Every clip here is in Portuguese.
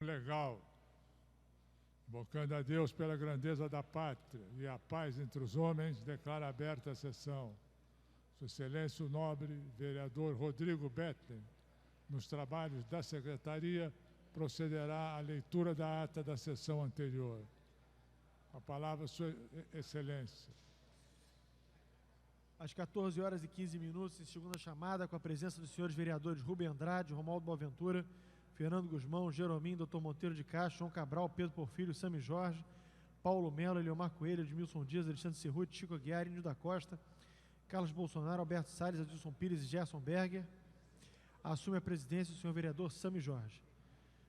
legal, invocando a Deus pela grandeza da pátria e a paz entre os homens, declara aberta a sessão. Sua Excelência o nobre vereador Rodrigo Bettler, nos trabalhos da Secretaria, procederá à leitura da ata da sessão anterior. A palavra, Sua Excelência. Às 14 horas e 15 minutos, em segunda chamada, com a presença dos senhores vereadores Rubem Andrade, Romualdo Boaventura, Fernando Guzmão, Jeromim, Dr. Monteiro de Castro, João Cabral, Pedro Porfírio, Sami Jorge, Paulo Melo, Eliomar Coelho, Edmilson Dias, Alexandre Cerruti, Chico Aguiar, Índio da Costa, Carlos Bolsonaro, Alberto Salles, Adilson Pires e Gerson Berger. Assume a presidência o senhor vereador Sami Jorge.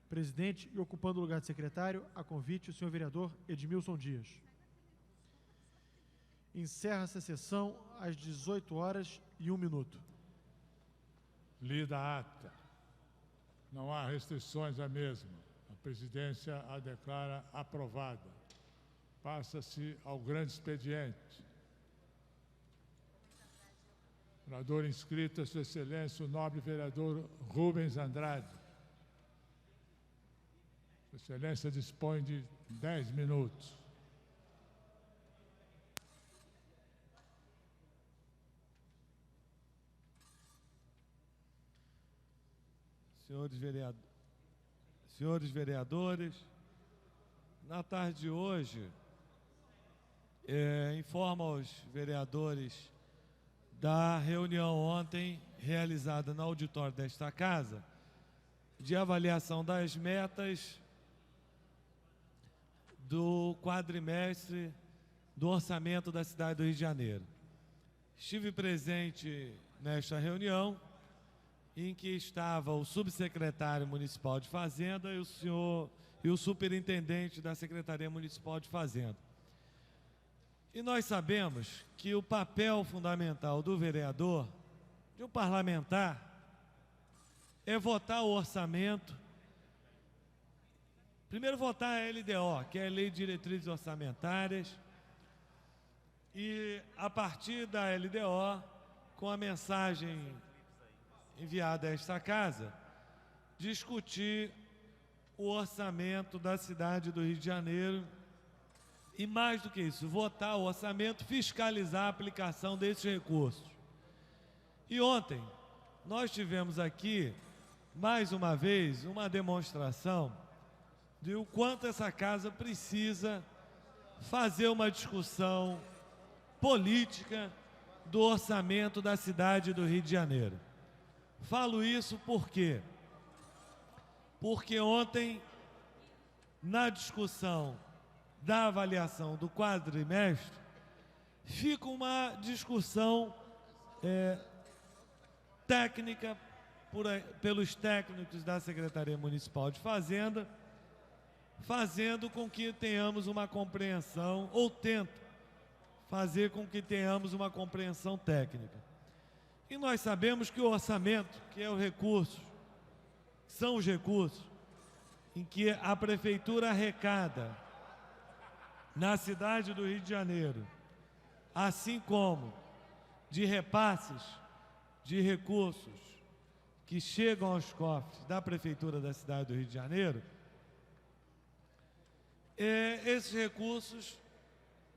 Presidente e ocupando o lugar de secretário, a convite o senhor vereador Edmilson Dias. Encerra-se a sessão às 18 horas e 1 minuto. Lida a ata. Não há restrições à mesma. A presidência a declara aprovada. Passa-se ao grande expediente. Vereador inscrito, Sua Excelência, o nobre vereador Rubens Andrade. Sua Excelência dispõe de 10 minutos. Senhores vereadores, na tarde de hoje, informo aos vereadores da reunião ontem realizada no auditório desta Casa, de avaliação das metas do quadrimestre do orçamento da cidade do Rio de Janeiro. Estive presente nesta reunião, em que estava o subsecretário municipal de Fazenda e o superintendente da Secretaria Municipal de Fazenda. E nós sabemos que o papel fundamental do vereador, de um parlamentar, é votar o orçamento. Primeiro votar a LDO, que é a Lei de Diretrizes Orçamentárias, e a partir da LDO, com a mensagem enviada a esta Casa, discutir o orçamento da cidade do Rio de Janeiro e, mais do que isso, votar o orçamento, fiscalizar a aplicação desses recursos. E ontem, nós tivemos aqui, mais uma vez, uma demonstração de o quanto essa Casa precisa fazer uma discussão política do orçamento da cidade do Rio de Janeiro. Falo isso por quê? Porque ontem, na discussão da avaliação do quadrimestre, fica uma discussão técnica pelos técnicos da Secretaria Municipal de Fazenda, fazendo com que tenhamos uma compreensão, ou tenta fazer com que tenhamos uma compreensão técnica. E nós sabemos que o orçamento, que é o recurso, são os recursos em que a Prefeitura arrecada na cidade do Rio de Janeiro, assim como de repasses de recursos que chegam aos cofres da Prefeitura da cidade do Rio de Janeiro, esses recursos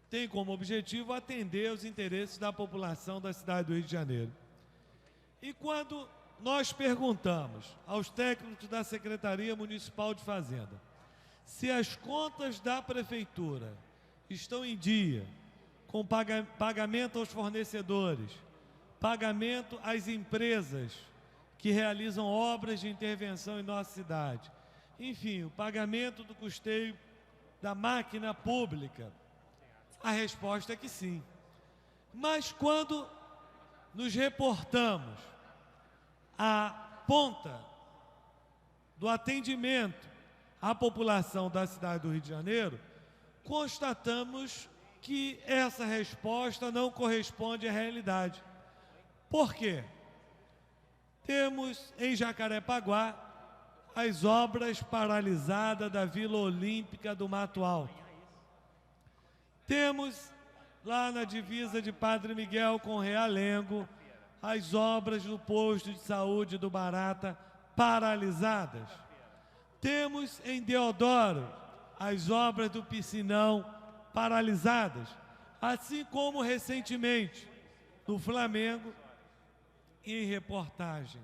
têm como objetivo atender os interesses da população da cidade do Rio de Janeiro. E quando nós perguntamos aos técnicos da Secretaria Municipal de Fazenda se as contas da Prefeitura estão em dia, com pagamento aos fornecedores, pagamento às empresas que realizam obras de intervenção em nossa cidade, enfim, o pagamento do custeio da máquina pública, a resposta é que sim. Mas quando nos reportamos à ponta do atendimento à população da cidade do Rio de Janeiro, constatamos que essa resposta não corresponde à realidade. Por quê? Temos em Jacarepaguá as obras paralisadas da Vila Olímpica do Mato Alto. Temos lá na divisa de Padre Miguel com Realengo as obras do posto de saúde do Barata paralisadas. Temos em Deodoro as obras do Piscinão paralisadas, assim como recentemente no Flamengo, em reportagem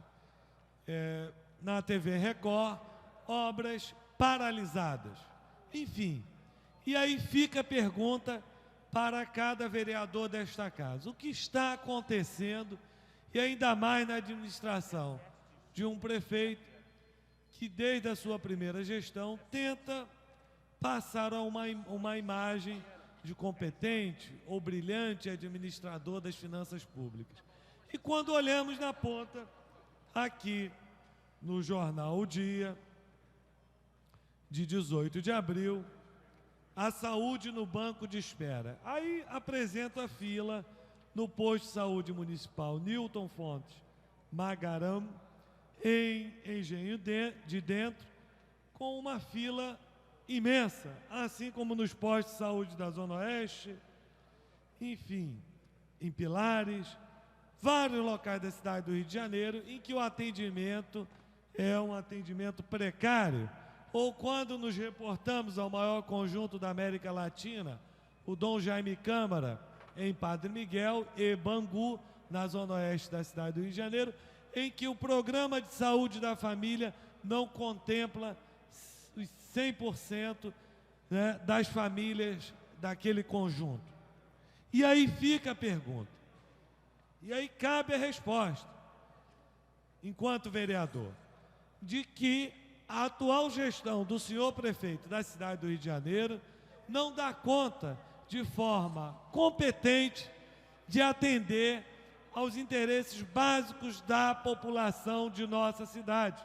na TV Record, obras paralisadas. Enfim, e aí fica a pergunta para cada vereador desta casa: o que está acontecendo, e ainda mais na administração de um prefeito que desde a sua primeira gestão tenta passar uma imagem de competente ou brilhante administrador das finanças públicas. E quando olhamos na ponta, aqui no jornal O Dia, de 18 de abril, a saúde no banco de espera. Aí apresento a fila no posto de saúde municipal Newton Fontes Magaram, em Engenho de Dentro, com uma fila imensa, assim como nos postos de saúde da Zona Oeste, enfim, em Pilares, vários locais da cidade do Rio de Janeiro, em que o atendimento é um atendimento precário, ou quando nos reportamos ao maior conjunto da América Latina, o Dom Jaime Câmara, em Padre Miguel, e Bangu, na Zona Oeste da cidade do Rio de Janeiro, em que o programa de saúde da família não contempla os 100%, né, das famílias daquele conjunto. E aí fica a pergunta, e aí cabe a resposta, enquanto vereador, de que a atual gestão do senhor prefeito da cidade do Rio de Janeiro não dá conta de forma competente de atender aos interesses básicos da população de nossa cidade.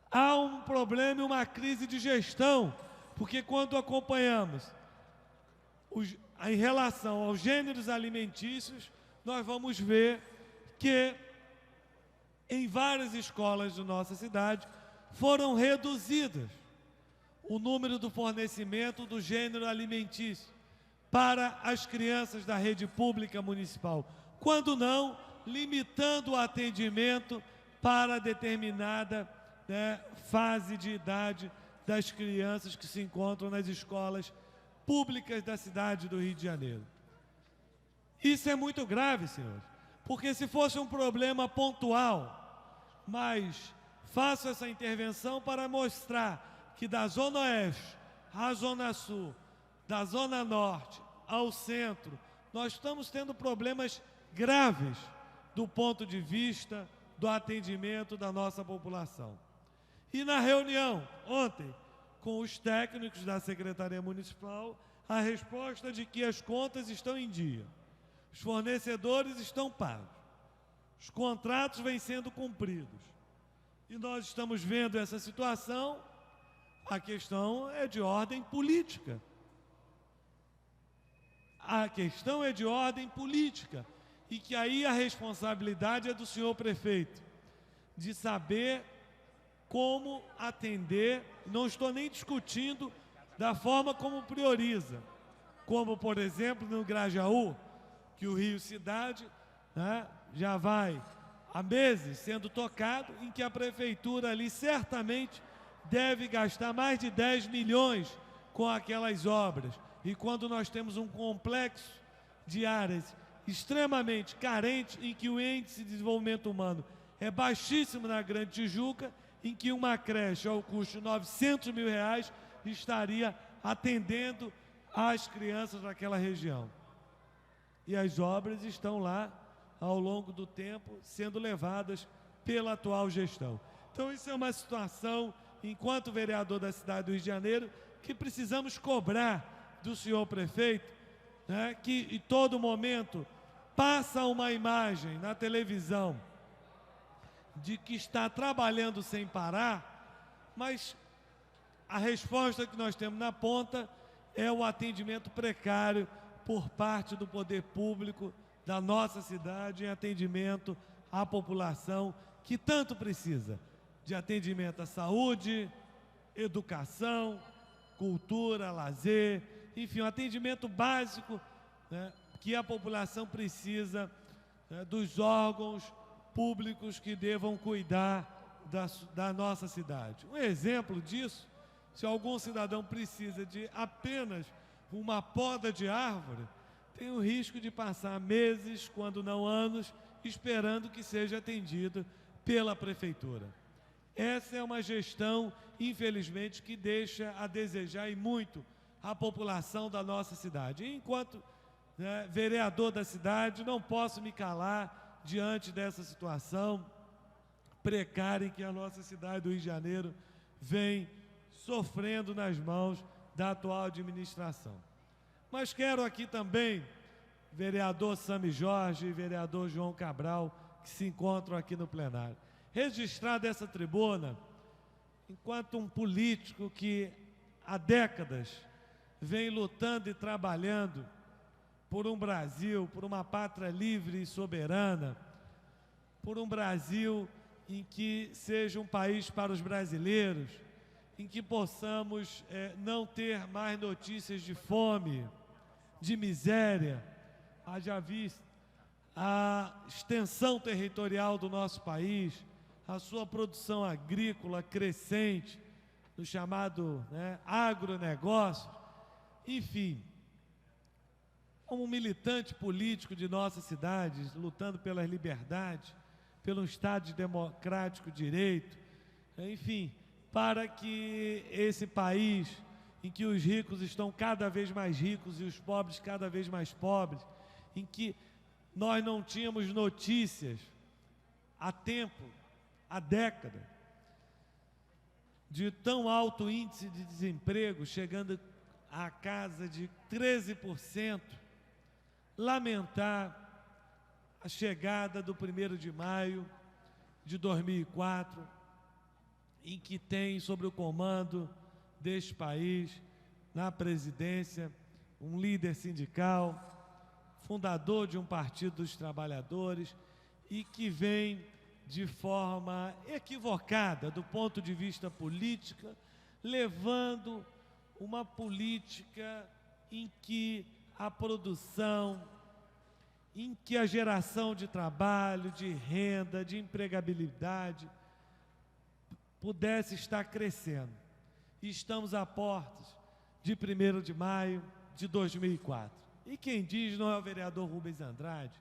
Há um problema e uma crise de gestão, porque quando acompanhamos em relação aos gêneros alimentícios, nós vamos ver que em várias escolas de nossa cidade foram reduzidas o número do fornecimento do gênero alimentício para as crianças da rede pública municipal, quando não, limitando o atendimento para determinada, né, fase de idade das crianças que se encontram nas escolas públicas da cidade do Rio de Janeiro. Isso é muito grave, senhores, porque se fosse um problema pontual, mas faço essa intervenção para mostrar que da Zona Oeste à Zona Sul, da Zona Norte ao Centro, nós estamos tendo problemas graves do ponto de vista do atendimento da nossa população. E na reunião, ontem, com os técnicos da Secretaria Municipal, a resposta de que as contas estão em dia, os fornecedores estão pagos, os contratos vêm sendo cumpridos. E nós estamos vendo essa situação, a questão é de ordem política. A questão é de ordem política. E que aí a responsabilidade é do senhor prefeito, de saber como atender. Não estou nem discutindo da forma como prioriza, como, por exemplo, no Grajaú, que o Rio Cidade, né, já vai há meses sendo tocado, em que a prefeitura ali certamente deve gastar mais de 10 milhões com aquelas obras. E quando nós temos um complexo de áreas extremamente carente, em que o índice de desenvolvimento humano é baixíssimo na Grande Tijuca, em que uma creche ao custo de R$900 mil estaria atendendo as crianças daquela região. E as obras estão lá, ao longo do tempo, sendo levadas pela atual gestão. Então isso é uma situação, enquanto vereador da cidade do Rio de Janeiro, que precisamos cobrar do senhor prefeito, né, que em todo momento passa uma imagem na televisão de que está trabalhando sem parar, mas a resposta que nós temos na ponta é o atendimento precário por parte do poder público da nossa cidade em atendimento à população que tanto precisa de atendimento à saúde, educação, cultura, lazer, enfim, um atendimento básico, né, que a população precisa, né, dos órgãos públicos que devam cuidar da nossa cidade. Um exemplo disso, se algum cidadão precisa de apenas uma poda de árvore, tem o risco de passar meses, quando não anos, esperando que seja atendido pela prefeitura. Essa é uma gestão, infelizmente, que deixa a desejar e muito a população da nossa cidade. Enquanto vereador da cidade, não posso me calar diante dessa situação precária em que a nossa cidade do Rio de Janeiro vem sofrendo nas mãos da atual administração. Mas quero aqui também, vereador Sami Jorge e vereador João Cabral, que se encontram aqui no plenário, registrar dessa tribuna, enquanto um político que há décadas vem lutando e trabalhando por um Brasil, por uma pátria livre e soberana, por um Brasil em que seja um país para os brasileiros, em que possamos não ter mais notícias de fome, de miséria. Haja vista a extensão territorial do nosso país, a sua produção agrícola crescente, no chamado agronegócio, enfim. Como militante político de nossas cidades, lutando pelas liberdades, pelo Estado democrático de direito, enfim, para que esse país, em que os ricos estão cada vez mais ricos e os pobres cada vez mais pobres, em que nós não tínhamos notícias há tempo, há década, de tão alto índice de desemprego, chegando à casa de 13%, lamentar a chegada do 1º de maio de 2004, em que tem sobre o comando deste país, na presidência, um líder sindical, fundador de um partido dos trabalhadores e que vem de forma equivocada do ponto de vista político, levando uma política em que a produção, em que a geração de trabalho, de renda, de empregabilidade pudesse estar crescendo. E estamos a portas de 1º de maio de 2004. E quem diz não é o vereador Rubens Andrade,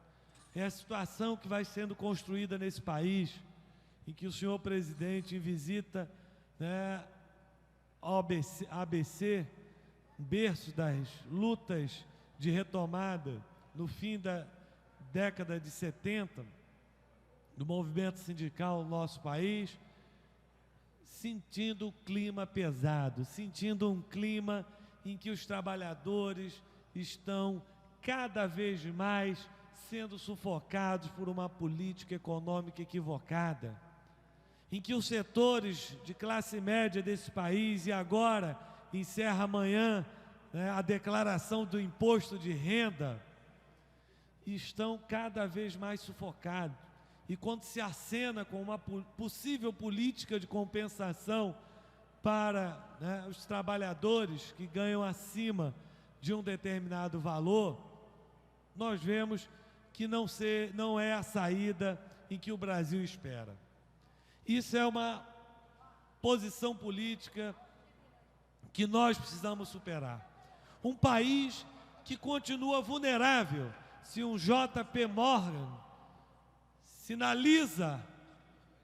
é a situação que vai sendo construída nesse país, em que o senhor presidente, em visita ao ABC, berço das lutas de retomada no fim da década de 70, do movimento sindical no nosso país, sentindo o clima pesado, sentindo um clima em que os trabalhadores estão cada vez mais sendo sufocados por uma política econômica equivocada, em que os setores de classe média desse país, e agora encerra amanhã a declaração do imposto de renda, estão cada vez mais sufocados. E quando se acena com uma possível política de compensação para os trabalhadores que ganham acima de um determinado valor, nós vemos que não é a saída em que o Brasil espera. Isso é uma posição política que nós precisamos superar. Um país que continua vulnerável. Se um JP Morgan sinaliza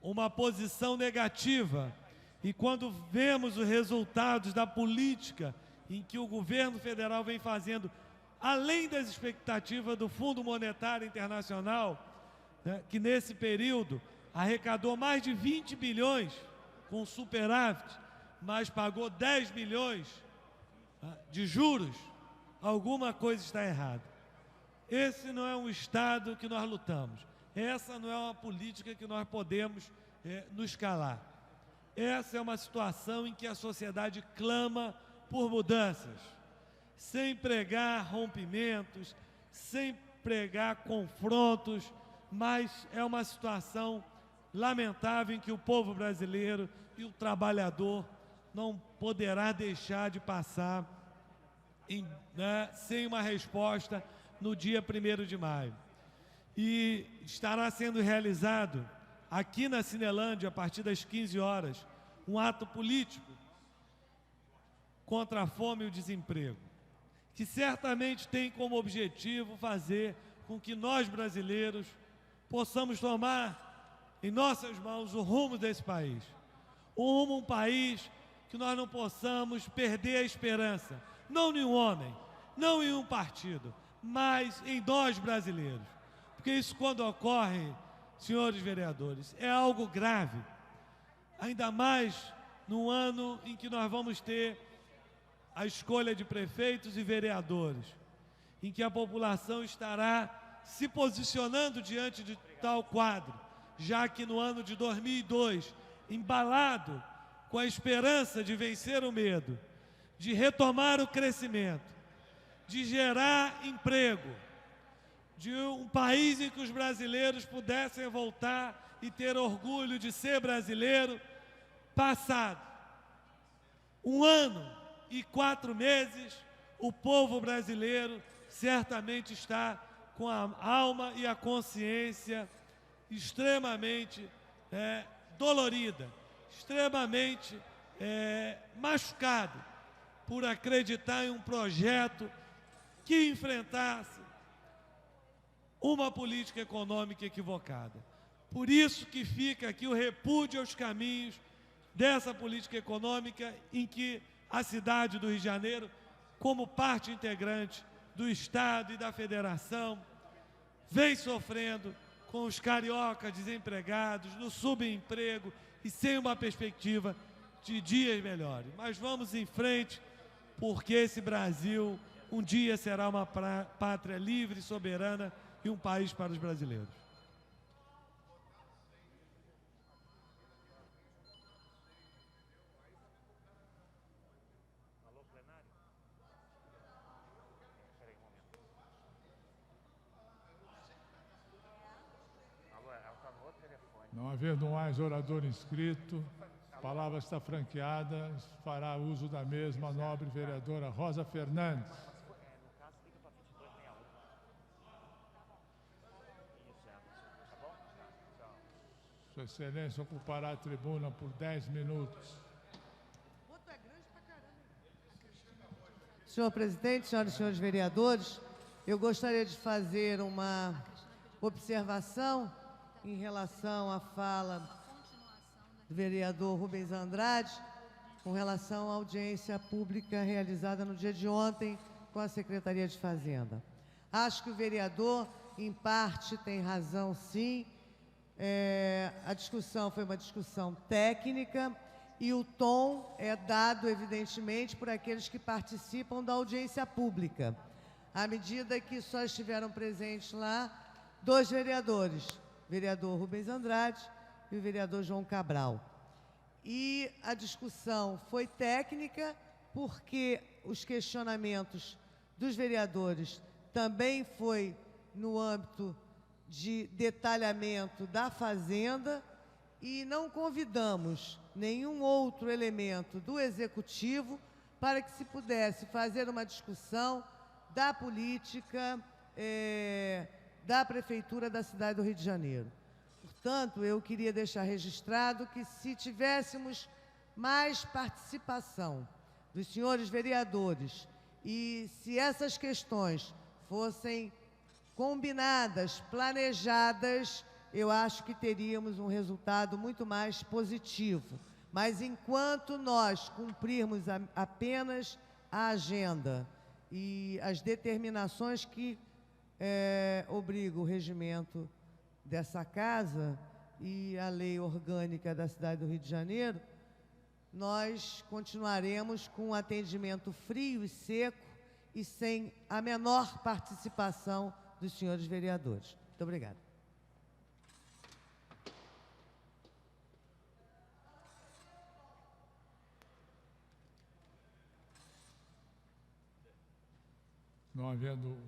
uma posição negativa, e quando vemos os resultados da política em que o governo federal vem fazendo, além das expectativas do Fundo Monetário Internacional, que nesse período arrecadou mais de 20 bilhões com superávit, mas pagou 10 bilhões de juros, alguma coisa está errada. Esse não é um Estado que nós lutamos. Essa não é uma política que nós podemos nos calar. Essa é uma situação em que a sociedade clama por mudanças, sem pregar rompimentos, sem pregar confrontos, mas é uma situação lamentável em que o povo brasileiro e o trabalhador não poderá deixar de passar sem uma resposta no dia 1º de maio. E estará sendo realizado aqui na Cinelândia, a partir das 15 horas, um ato político contra a fome e o desemprego, que certamente tem como objetivo fazer com que nós brasileiros possamos tomar em nossas mãos o rumo desse país. Um país que nós não possamos perder a esperança, não em um homem, não em um partido, mas em nós brasileiros. Porque isso, quando ocorre, senhores vereadores, é algo grave, ainda mais no ano em que nós vamos ter a escolha de prefeitos e vereadores, em que a população estará se posicionando diante de tal quadro, já que no ano de 2002, embalado com a esperança de vencer o medo, de retomar o crescimento, de gerar emprego, de um país em que os brasileiros pudessem voltar e ter orgulho de ser brasileiro, passado 1 ano e 4 meses, o povo brasileiro certamente está com a alma e a consciência extremamente dolorida, extremamente machucado por acreditar em um projeto que enfrentasse uma política econômica equivocada. Por isso que fica aqui o repúdio aos caminhos dessa política econômica em que a cidade do Rio de Janeiro, como parte integrante do Estado e da Federação, vem sofrendo com os cariocas desempregados, no subemprego e sem uma perspectiva de dias melhores. Mas vamos em frente, porque esse Brasil um dia será uma pátria livre, soberana e um país para os brasileiros. Não havendo mais orador inscrito, a palavra está franqueada, fará uso da mesma a nobre vereadora Rosa Fernandes. Sua Excelência ocupará a tribuna por 10 minutos. Senhor presidente, senhoras e senhores vereadores, eu gostaria de fazer uma observação em relação à fala do vereador Rubens Andrade, com relação à audiência pública realizada no dia de ontem com a Secretaria de Fazenda. Acho que o vereador, em parte, tem razão, sim. A discussão foi uma discussão técnica e o tom é dado, evidentemente, por aqueles que participam da audiência pública. À medida que só estiveram presentes lá 2 vereadores, o vereador Rubens Andrade e o vereador João Cabral. E a discussão foi técnica porque os questionamentos dos vereadores também foi no âmbito de detalhamento da Fazenda e não convidamos nenhum outro elemento do Executivo para que se pudesse fazer uma discussão da política da Prefeitura da cidade do Rio de Janeiro. Portanto, eu queria deixar registrado que se tivéssemos mais participação dos senhores vereadores e se essas questões fossem combinadas, planejadas, eu acho que teríamos um resultado muito mais positivo. Mas enquanto nós cumprirmos apenas a agenda e as determinações que obriga o regimento dessa casa e a lei orgânica da cidade do Rio de Janeiro, nós continuaremos com um atendimento frio e seco e sem a menor participação dos senhores vereadores. Muito obrigada. Não havendo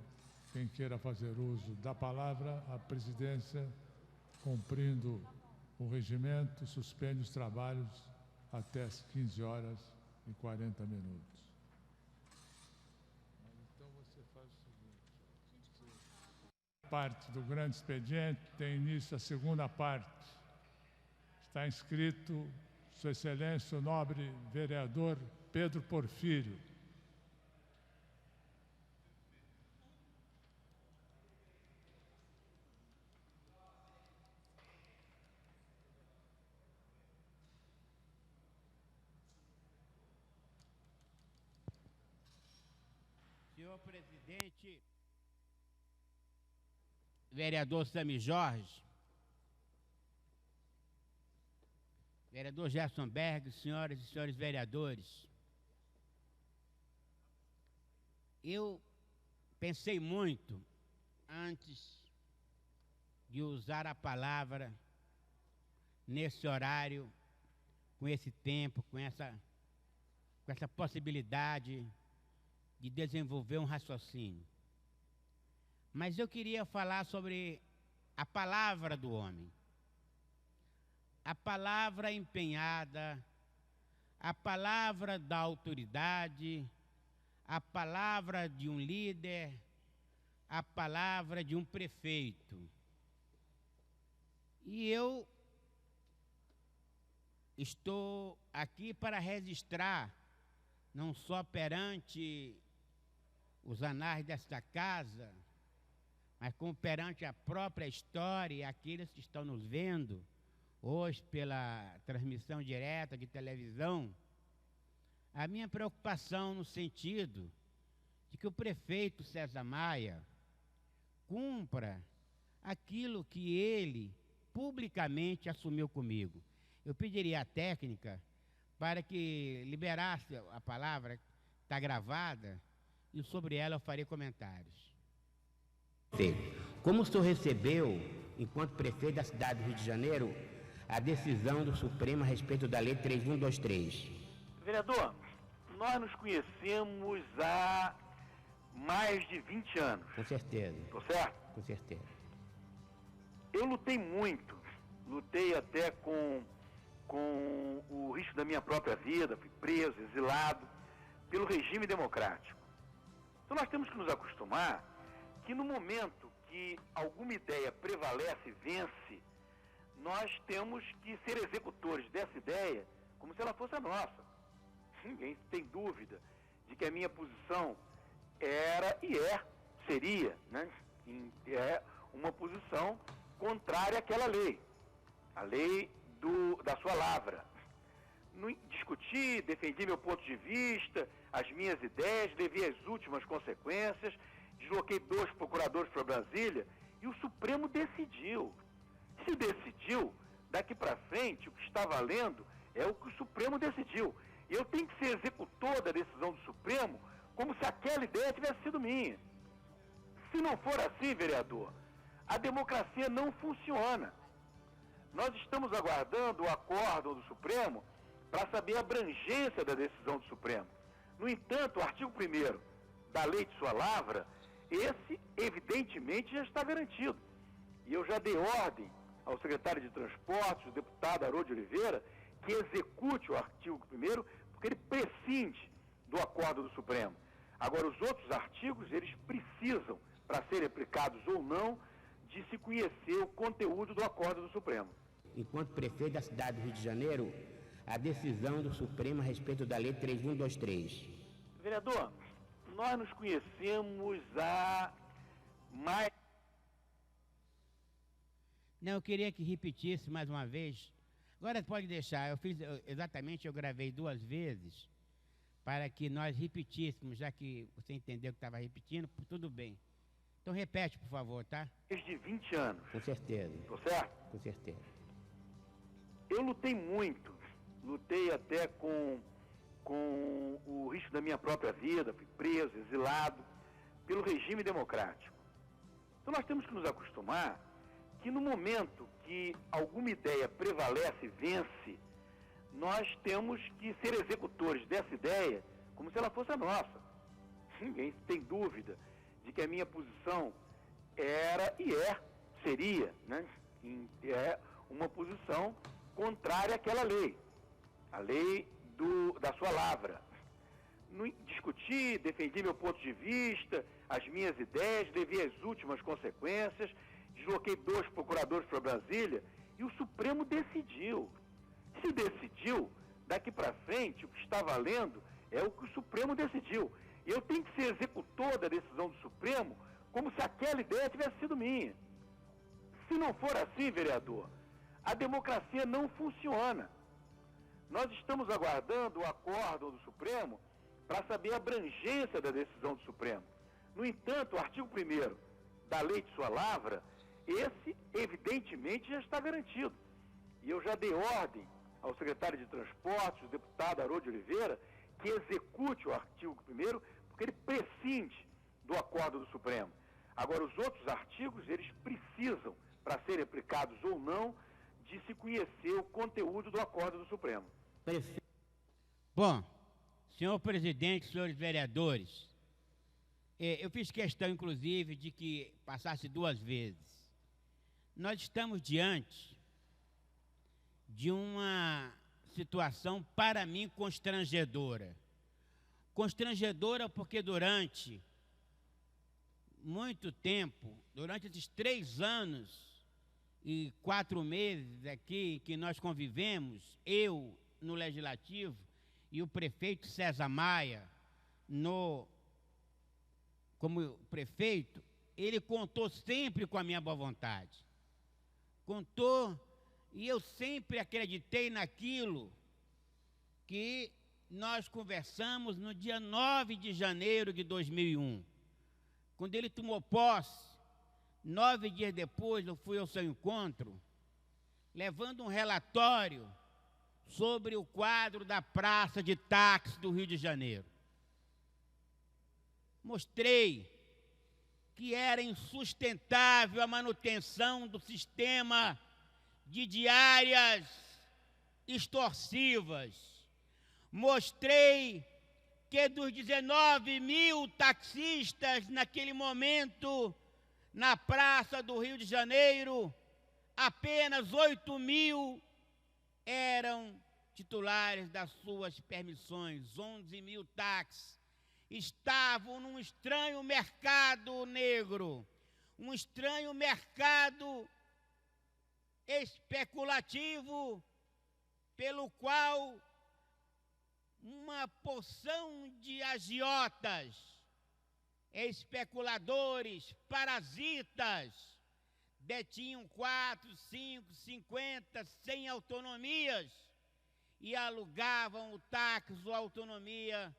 quem queira fazer uso da palavra, a presidência, cumprindo o regimento, suspende os trabalhos até as 15 horas e 40 minutos. Então você faz o seguinte: parte do grande expediente tem início a segunda parte. Está inscrito Sua Excelência, o nobre vereador Pedro Porfírio. Senhor presidente, vereador Sami Jorge, vereador Gerson Berg, senhoras e senhores vereadores, eu pensei muito antes de usar a palavra nesse horário, com esse tempo, com essa possibilidade de desenvolver um raciocínio. Mas eu queria falar sobre a palavra do homem. A palavra empenhada, a palavra da autoridade, a palavra de um líder, a palavra de um prefeito. E eu estou aqui para registrar, não só perante os anais desta casa, mas como perante a própria história e aqueles que estão nos vendo hoje pela transmissão direta de televisão, a minha preocupação no sentido de que o prefeito César Maia cumpra aquilo que ele publicamente assumiu comigo. Eu pediria à técnica para que liberasse a palavra, está gravada, e sobre ela eu farei comentários. Como o senhor recebeu, enquanto prefeito da cidade do Rio de Janeiro, a decisão do Supremo a respeito da Lei 3123? Vereador, nós nos conhecemos há mais de 20 anos. Com certeza. Tô certo? Com certeza. Eu lutei muito, lutei até com o risco da minha própria vida, fui preso, exilado, pelo regime democrático. Então nós temos que nos acostumar que no momento que alguma ideia prevalece e vence, nós temos que ser executores dessa ideia como se ela fosse a nossa. Ninguém tem dúvida de que a minha posição era e seria, né? É uma posição contrária àquela lei, a lei da sua lavra. Discuti, defendi meu ponto de vista, as minhas ideias, levei as últimas consequências, desloquei 2 procuradores para Brasília e o Supremo decidiu. Se decidiu, daqui para frente, o que está valendo é o que o Supremo decidiu. E eu tenho que ser executor da decisão do Supremo como se aquela ideia tivesse sido minha. Se não for assim, vereador, a democracia não funciona. Nós estamos aguardando o acórdão do Supremo para saber a abrangência da decisão do Supremo. No entanto, o artigo 1º da lei de sua lavra, esse evidentemente já está garantido. E eu já dei ordem ao secretário de Transportes, o deputado Haroldo de Oliveira, que execute o artigo 1º, porque ele prescinde do acordo do Supremo. Agora, os outros artigos, eles precisam, para serem aplicados ou não, de se conhecer o conteúdo do acordo do Supremo. Enquanto prefeito da cidade do Rio de Janeiro, a decisão do Supremo a respeito da Lei 3123. Vereador, nós nos conhecemos há mais... Não, eu queria que repetisse mais uma vez. Agora pode deixar, eu gravei 2 vezes, para que nós repetíssemos, já que você entendeu que estava repetindo, tudo bem. Então repete, por favor, tá? Desde 20 anos. Com certeza. Tô certo? Com certeza. Eu lutei muito, lutei até com o risco da minha própria vida, fui preso, exilado, pelo regime democrático. Então nós temos que nos acostumar que no momento que alguma ideia prevalece e vence, nós temos que ser executores dessa ideia como se ela fosse a nossa. Ninguém tem dúvida de que a minha posição era e seria, né? É uma posição contrária àquela lei, a lei da sua lavra. Discuti, defendi meu ponto de vista, as minhas ideias, levei as últimas consequências, desloquei 2 procuradores para Brasília e o Supremo decidiu. se decidiu, daqui para frente, o que está valendo é o que o Supremo decidiu. E eu tenho que ser executor da decisão do Supremo como se aquela ideia tivesse sido minha. Se não for assim, vereador, a democracia não funciona. Nós estamos aguardando o acórdão do Supremo para saber a abrangência da decisão do Supremo. No entanto, o artigo 1º da Lei de Sua Lavra, esse evidentemente já está garantido. E eu já dei ordem ao secretário de Transportes, o deputado Haroldo de Oliveira, que execute o artigo 1º, porque ele prescinde do acórdão do Supremo. Agora, os outros artigos, eles precisam, para serem aplicados ou não, de se conhecer o conteúdo do acórdão do Supremo. Bom, senhor presidente, senhores vereadores, eu fiz questão, inclusive, de que passasse 2 vezes. Nós estamos diante de uma situação, para mim, constrangedora. Constrangedora porque durante muito tempo, durante esses 3 anos e 4 meses aqui que nós convivemos, eu no Legislativo e o prefeito César Maia como prefeito, ele contou sempre com a minha boa vontade. Contou, e eu sempre acreditei naquilo que nós conversamos no dia 9 de janeiro de 2001. Quando ele tomou posse, 9 dias depois eu fui ao seu encontro, levando um relatório sobre o quadro da praça de táxi do Rio de Janeiro. Mostrei que era insustentável a manutenção do sistema de diárias extorsivas. Mostrei que dos 19 mil taxistas naquele momento na praça do Rio de Janeiro, apenas 8 mil eram titulares das suas permissões. 11 mil táxis estavam num estranho mercado negro, um estranho mercado especulativo, pelo qual uma porção de agiotas, especuladores, parasitas, detinham 4, 5, 50, 100 autonomias e alugavam o táxi ou autonomia,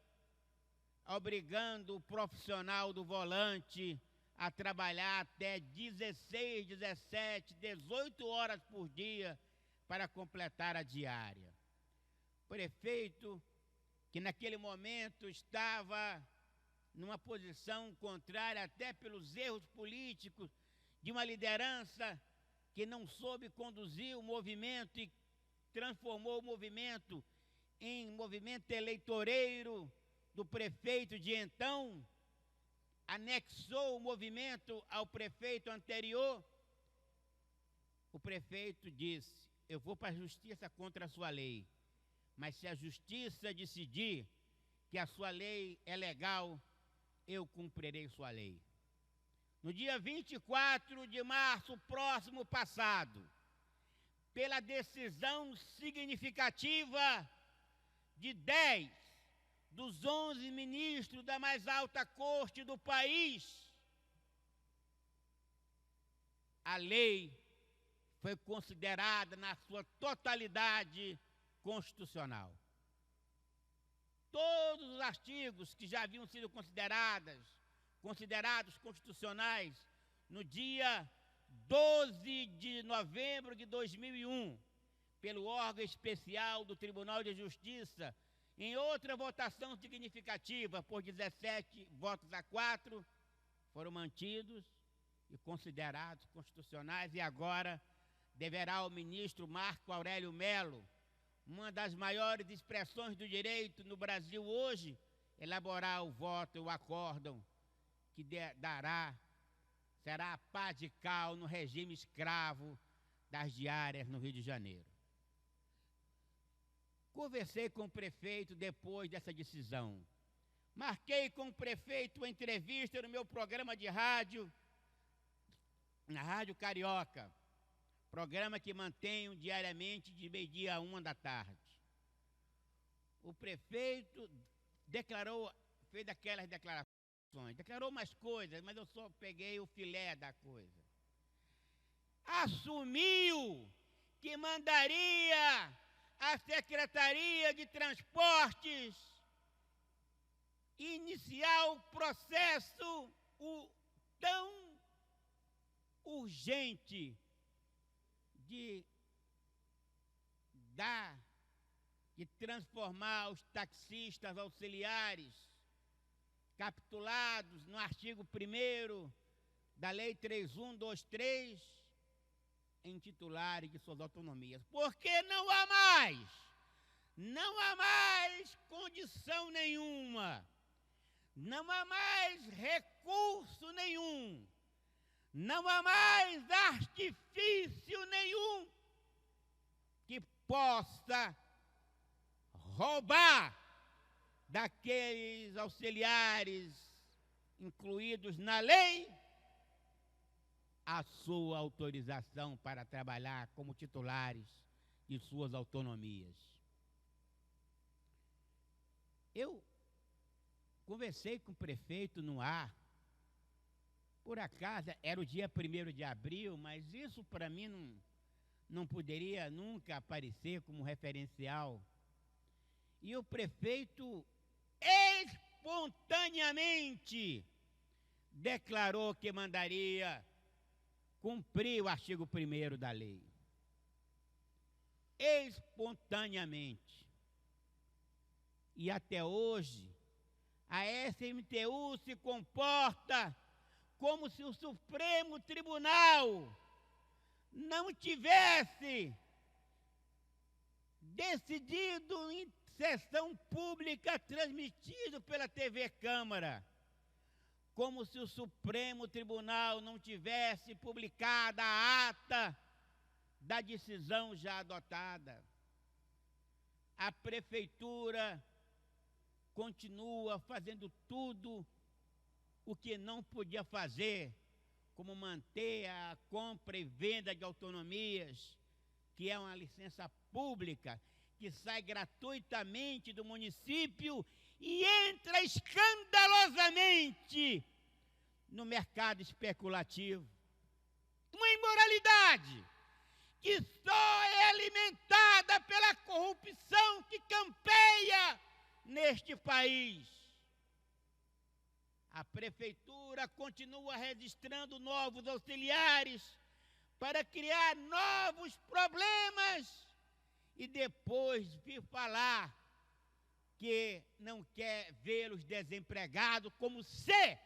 obrigando o profissional do volante a trabalhar até 16, 17, 18 horas por dia para completar a diária. O prefeito, que naquele momento estava numa posição contrária até pelos erros políticos de uma liderança que não soube conduzir o movimento e transformou o movimento em movimento eleitoreiro do prefeito de então, anexou o movimento ao prefeito anterior. O prefeito disse: eu vou para a justiça contra a sua lei, mas se a justiça decidir que a sua lei é legal, eu cumprirei sua lei. No dia 24 de março próximo passado, pela decisão significativa de 10 dos 11 ministros da mais alta corte do país, a lei foi considerada na sua totalidade constitucional. Todos os artigos que já haviam sido considerados constitucionais no dia 12 de novembro de 2001, pelo órgão especial do Tribunal de Justiça, em outra votação significativa, por 17 votos a 4, foram mantidos e considerados constitucionais, e agora deverá o ministro Marco Aurélio Mello, uma das maiores expressões do direito no Brasil hoje, elaborar o voto, o acórdão, que será a paz de cal no regime escravo das diárias no Rio de Janeiro. Conversei com o prefeito depois dessa decisão. Marquei com o prefeito uma entrevista no meu programa de rádio, na Rádio Carioca, programa que mantenho diariamente de meio-dia a 1h. O prefeito fez aquelas declarações, declarou umas coisas, mas eu só peguei o filé da coisa. Assumiu que mandaria a Secretaria de Transportes iniciar o processo tão urgente de transformar os taxistas auxiliares capitulados no artigo 1º da Lei 3.123 em titulares de suas autonomias. Porque não há mais condição nenhuma, não há mais recurso nenhum, não há mais artifício nenhum que possa roubar daqueles auxiliares incluídos na lei a sua autorização para trabalhar como titulares de suas autonomias. Eu conversei com o prefeito no ar. Por acaso, era o dia 1º de abril, mas isso para mim não poderia nunca aparecer como referencial. E o prefeito espontaneamente declarou que mandaria cumprir o artigo 1º da lei. Espontaneamente. E até hoje, a SMTU se comporta como se o Supremo Tribunal não tivesse decidido em sessão pública transmitida pela TV Câmara, como se o Supremo Tribunal não tivesse publicado a ata da decisão já adotada. A Prefeitura continua fazendo tudo o que não podia fazer, como manter a compra e venda de autonomias, que é uma licença pública, que sai gratuitamente do município e entra escandalosamente no mercado especulativo. Uma imoralidade que só é alimentada pela corrupção que campeia neste país. A Prefeitura continua registrando novos auxiliares para criar novos problemas e depois vir falar que não quer vê-los desempregados, como se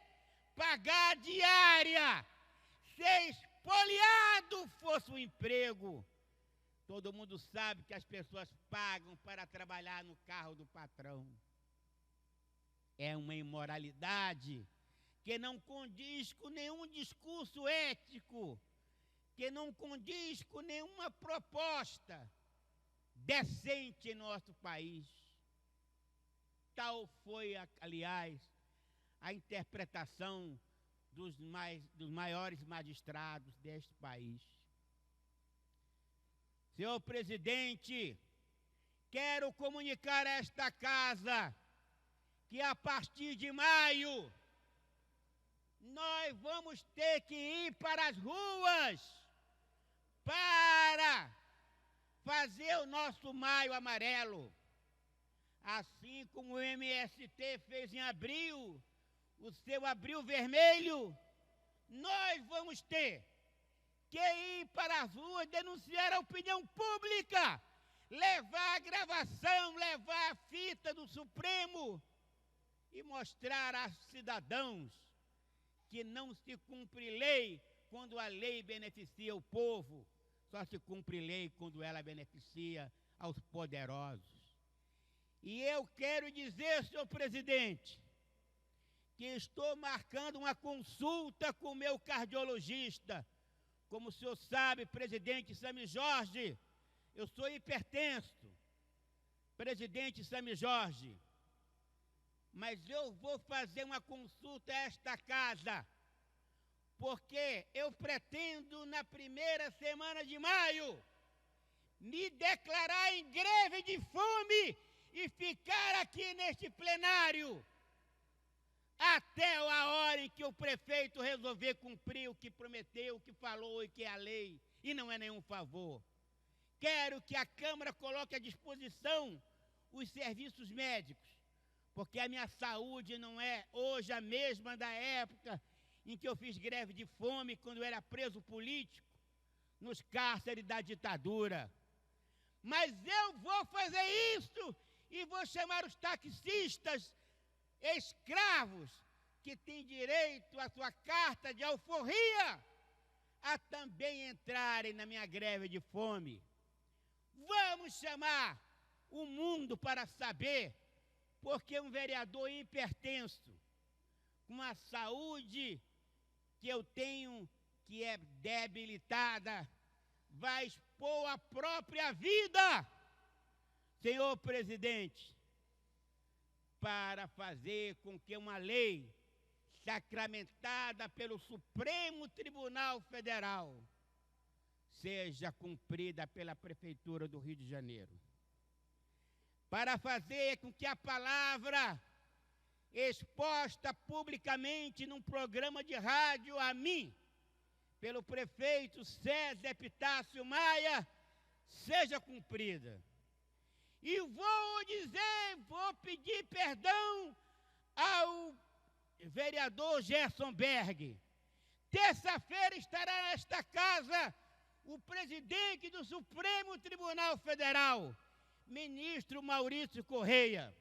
pagar diária, se espoliado fosse um emprego. Todo mundo sabe que as pessoas pagam para trabalhar no carro do patrão. É uma imoralidade que não condiz com nenhum discurso ético, que não condiz com nenhuma proposta decente em nosso país. Tal foi, aliás, a interpretação dos maiores magistrados deste país. Senhor presidente, quero comunicar a esta casa que a partir de maio nós vamos ter que ir para as ruas para fazer o nosso Maio Amarelo. Assim como o MST fez em abril, o seu Abril Vermelho, nós vamos ter que ir para as ruas denunciar a opinião pública, levar a gravação, levar a fita do Supremo e mostrar a cidadãos que não se cumpre lei quando a lei beneficia o povo, só se cumpre lei quando ela beneficia aos poderosos. E eu quero dizer, senhor presidente, que estou marcando uma consulta com o meu cardiologista. Como o senhor sabe, presidente Sami Jorge, eu sou hipertenso. Presidente Sami Jorge, mas eu vou fazer uma consulta a esta casa porque eu pretendo, na primeira semana de maio, me declarar em greve de fome e ficar aqui neste plenário até a hora em que o prefeito resolver cumprir o que prometeu, o que falou e que é a lei, e não é nenhum favor. Quero que a Câmara coloque à disposição os serviços médicos, porque a minha saúde não é hoje a mesma da época em que eu fiz greve de fome, quando eu era preso político, nos cárceres da ditadura. Mas eu vou fazer isso e vou chamar os taxistas escravos, que têm direito à sua carta de alforria, a também entrarem na minha greve de fome. Vamos chamar o mundo para saber porque um vereador hipertenso, com a saúde que eu tenho, que é debilitada, vai expor a própria vida, senhor presidente, para fazer com que uma lei sacramentada pelo Supremo Tribunal Federal seja cumprida pela Prefeitura do Rio de Janeiro. Para fazer com que a palavra exposta publicamente num programa de rádio a mim, pelo prefeito César Epitácio Maia, seja cumprida. E vou pedir perdão ao vereador Gerson Berg. Terça-feira estará nesta casa o presidente do Supremo Tribunal Federal, ministro Maurício Correia.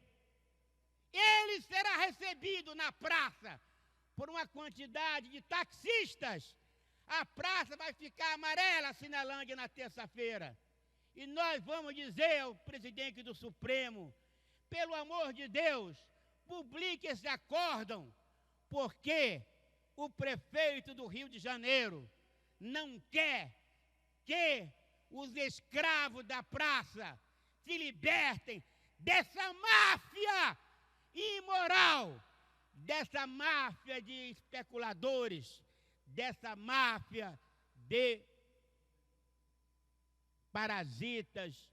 Ele será recebido na praça por uma quantidade de taxistas. A praça vai ficar amarela, Cinelândia, na terça-feira. E nós vamos dizer ao presidente do Supremo, pelo amor de Deus, publique esse acórdão, porque o prefeito do Rio de Janeiro não quer que os escravos da praça se libertem dessa máfia imoral, dessa máfia de especuladores, dessa máfia de parasitas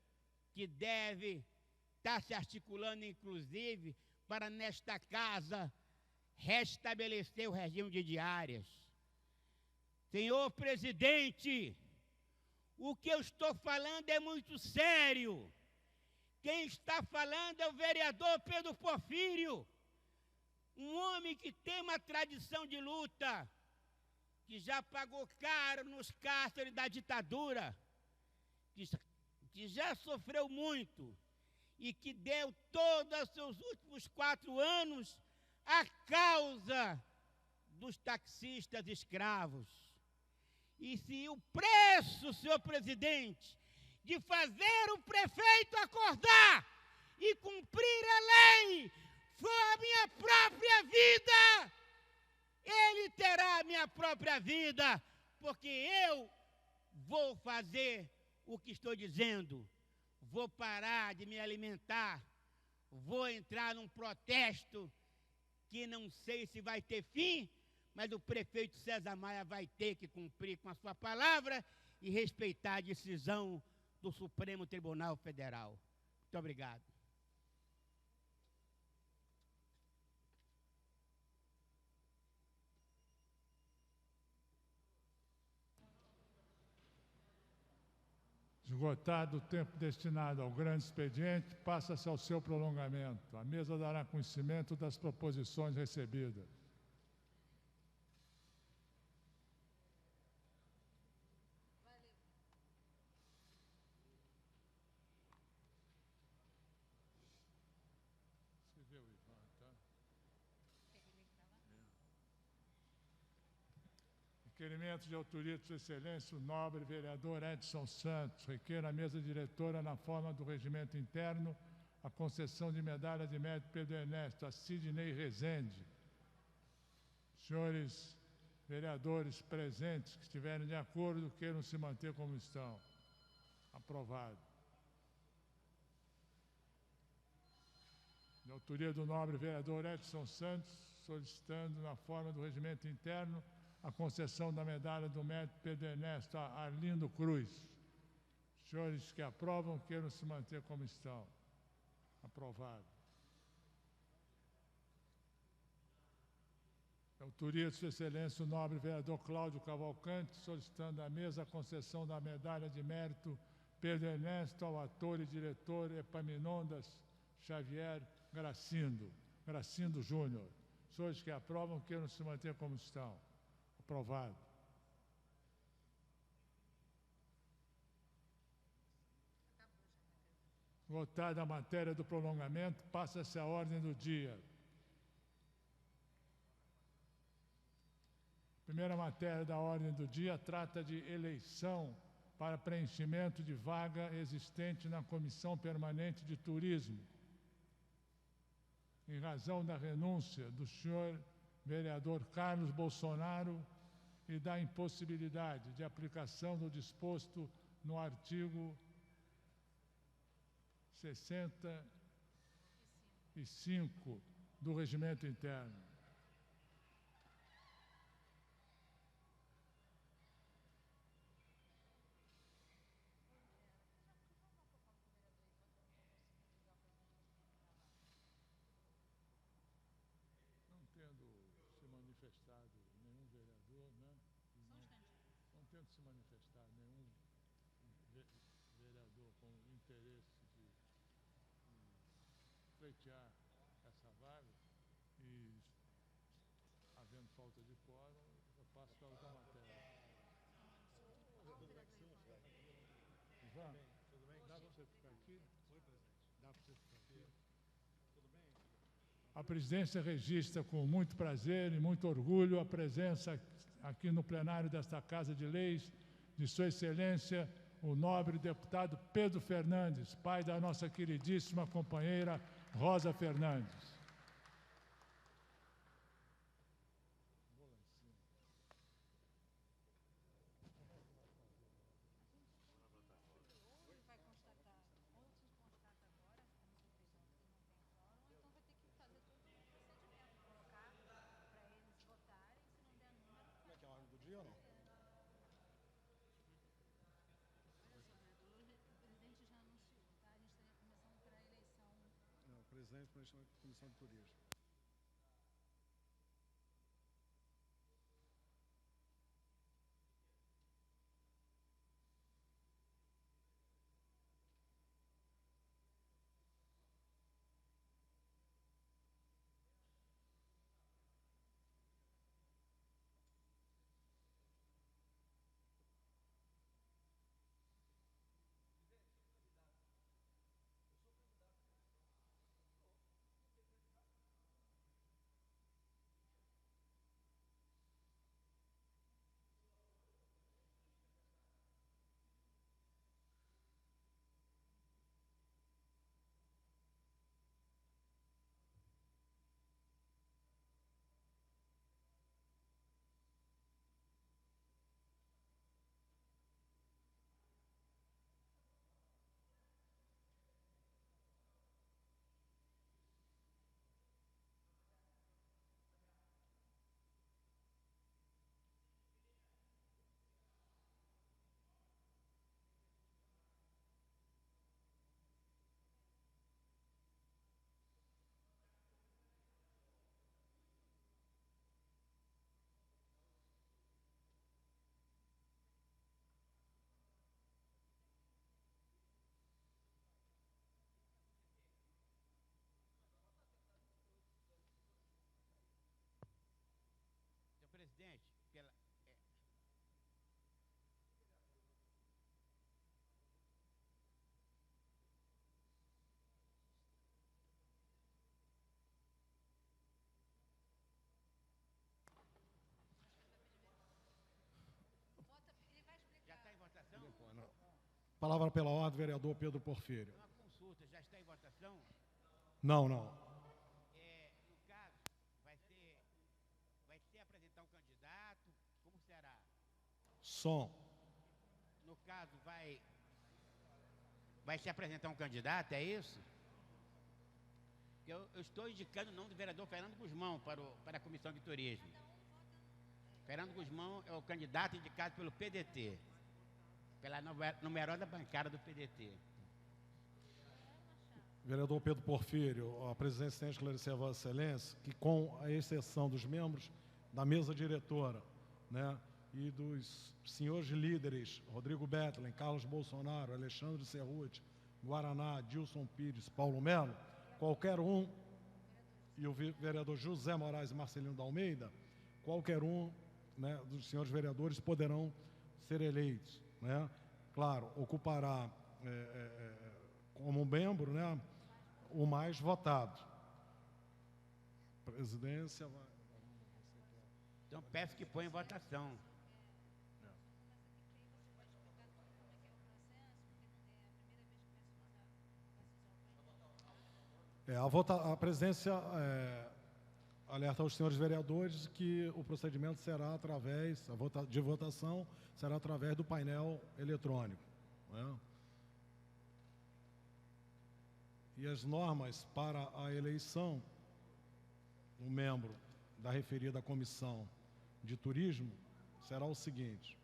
que deve estar se articulando, inclusive, para nesta casa restabelecer o regime de diárias. Senhor presidente, o que eu estou falando é muito sério. Quem está falando é o vereador Pedro Porfírio, um homem que tem uma tradição de luta, que já pagou caro nos cárceres da ditadura, que já sofreu muito e que deu todos os seus últimos 4 anos à causa dos taxistas escravos. E se o preço, senhor presidente, de fazer o prefeito acordar e cumprir a lei for a minha própria vida, ele terá a minha própria vida, porque eu vou fazer o que estou dizendo, vou parar de me alimentar, vou entrar num protesto que não sei se vai ter fim, mas o prefeito César Maia vai ter que cumprir com a sua palavra e respeitar a decisão do Supremo Tribunal Federal. Muito obrigado. Esgotado o tempo destinado ao grande expediente, passa-se ao seu prolongamento. A mesa dará conhecimento das proposições recebidas. Requerimento de autoria de Sua Excelência, o nobre vereador Edson Santos, requer à mesa diretora, na forma do regimento interno, a concessão de medalha de mérito Pedro Ernesto a Sidney Rezende. Senhores vereadores presentes que estiverem de acordo, queiram se manter como estão. Aprovado. De autoria do nobre vereador Edson Santos, solicitando, na forma do regimento interno, a concessão da medalha do mérito Pedro Ernesto Arlindo Cruz. Os senhores que aprovam queiram se manter como estão. Aprovado. Autoria de Sua Excelência o nobre vereador Cláudio Cavalcante, solicitando à mesa a concessão da medalha de mérito Pedro Ernesto ao ator e diretor Epaminondas Xavier Gracindo Júnior. Os senhores que aprovam queiram se manter como estão. Aprovado. Votada a matéria do prolongamento, passa-se a ordem do dia. A primeira matéria da ordem do dia trata de eleição para preenchimento de vaga existente na Comissão Permanente de Turismo, em razão da renúncia do senhor vereador Carlos Bolsonaro e da impossibilidade de aplicação do disposto no artigo 65 do Regimento Interno. Não tendo se manifestado nenhum vereador, né? Não tendo se manifestado nenhum vereador com interesse de pleitear essa vaga e havendo falta de quórum, eu passo para outra matéria. Ivan, dá para você ficar aqui? Dá para você ficar aqui? A presidência registra com muito prazer e muito orgulho a presença aqui no plenário desta Casa de Leis de Sua Excelência o nobre deputado Pedro Fernandes, pai da nossa queridíssima companheira Rosa Fernandes. Presidente para a Comissão de Turismo. Presidente, já está em votação? Palavra pela ordem, vereador Pedro Porfírio. Uma consulta, já está em votação? Não, não. No caso, vai ser apresentar um candidato, como será? Som. No caso, vai se apresentar um candidato, é isso? Eu estou indicando o nome do vereador Fernando Guzmão para a Comissão de Turismo. Fernando Guzmão é o candidato indicado pelo PDT, pela numerosa bancada do PDT. Vereador Pedro Porfírio, a presidência tem a esclarecer a Vossa Excelência que, com a exceção dos membros da mesa diretora, né, e dos senhores líderes Rodrigo Betlen, Carlos Bolsonaro, Alexandre Cerruti, Guaraná, Dilson Pires, Paulo Melo, qualquer um, e o vereador José Moraes e Marcelino da Almeida, qualquer um, né, dos senhores vereadores poderão ser eleitos, né? Claro, ocupará como membro, né, o mais votado. Presidência vai... Então peço que ponha em votação. A presidência alerta aos senhores vereadores que o procedimento será através, de votação, será através do painel eletrônico, né? E as normas para a eleição do membro da referida comissão de turismo será o seguinte: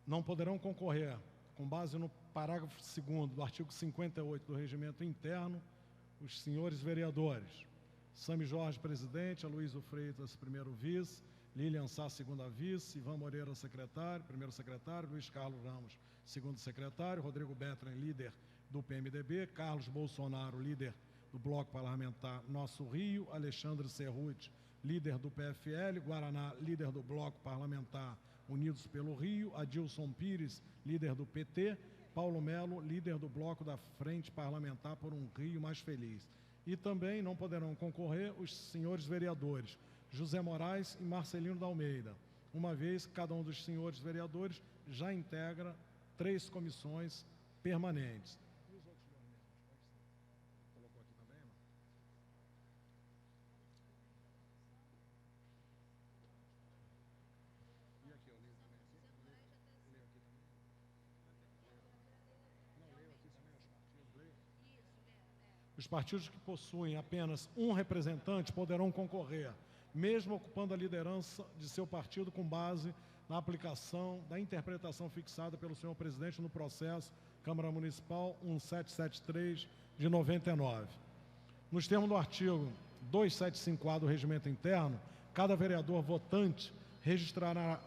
não poderão concorrer, com base no parágrafo 2º do artigo 58 do Regimento Interno, os senhores vereadores Sami Jorge, presidente, Aloysio Freitas, primeiro vice, Lilian Sá, segunda vice, Ivan Moreira, secretário, primeiro secretário, Luiz Carlos Ramos, segundo secretário, Rodrigo Betlen, líder do PMDB, Carlos Bolsonaro, líder do Bloco Parlamentar Nosso Rio, Alexandre Cerruti, líder do PFL, Guaraná, líder do Bloco Parlamentar Unidos pelo Rio, Adilson Pires, líder do PT, Paulo Melo, líder do Bloco da Frente Parlamentar por um Rio Mais Feliz. E também não poderão concorrer os senhores vereadores José Moraes e Marcelino da Almeida, uma vez que cada um dos senhores vereadores já integra 3 comissões permanentes. E os outros membros? Colocou aqui também, não? E aqui, eu leio também aqui? Leio aqui também? Não, leio aqui também os partidos, leio? Os partidos que possuem apenas um representante poderão concorrer, mesmo ocupando a liderança de seu partido, com base na aplicação da interpretação fixada pelo senhor presidente no processo Câmara Municipal 1773 de 99. Nos termos do artigo 275A do Regimento Interno, cada vereador votante registrará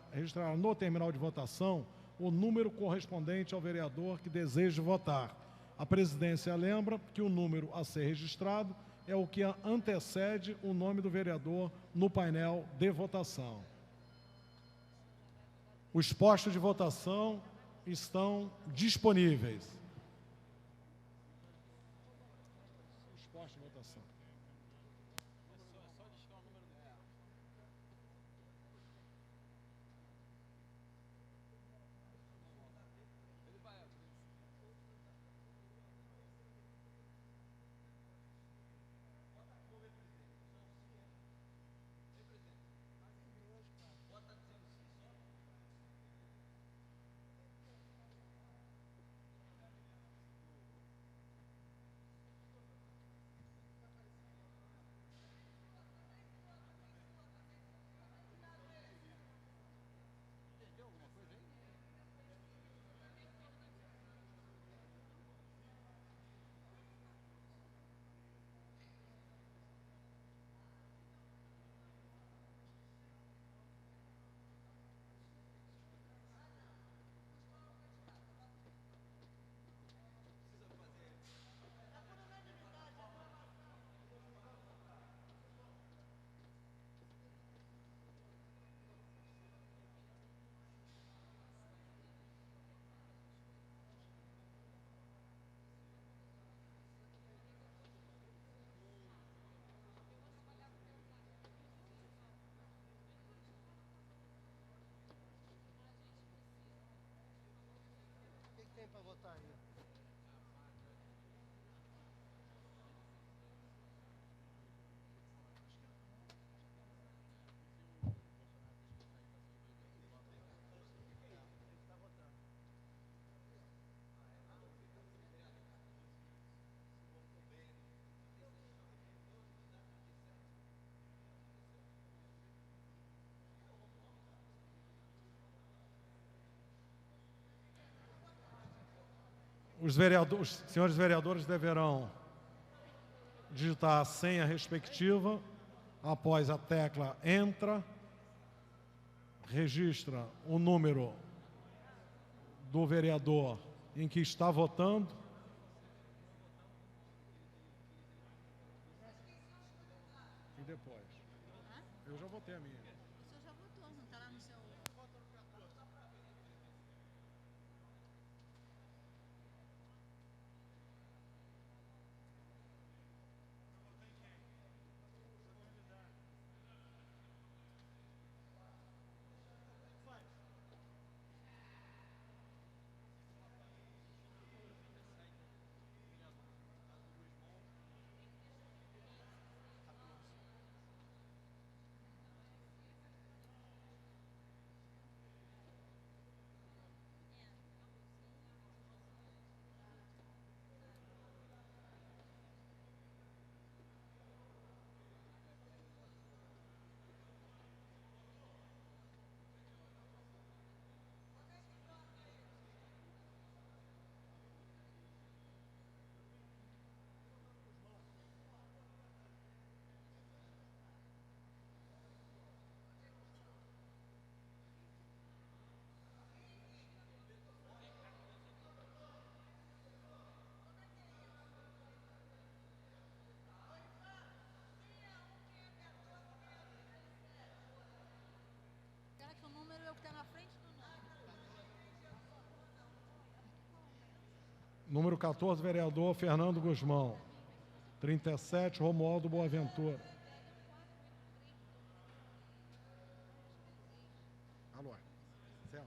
no terminal de votação o número correspondente ao vereador que deseja votar. A presidência lembra que o número a ser registrado é o que antecede o nome do vereador no painel de votação. Os postos de votação estão disponíveis. Os postos de votação. os senhores vereadores deverão digitar a senha respectiva. Após a tecla entra, registra o número do vereador em que está votando. E depois? Eu já votei a minha. O senhor já votou, não está lá no seu... Será que o número é o que está na frente do número? Número 14, vereador Fernando Guzmão. 37, Romualdo Boaventura. Alô. Céu.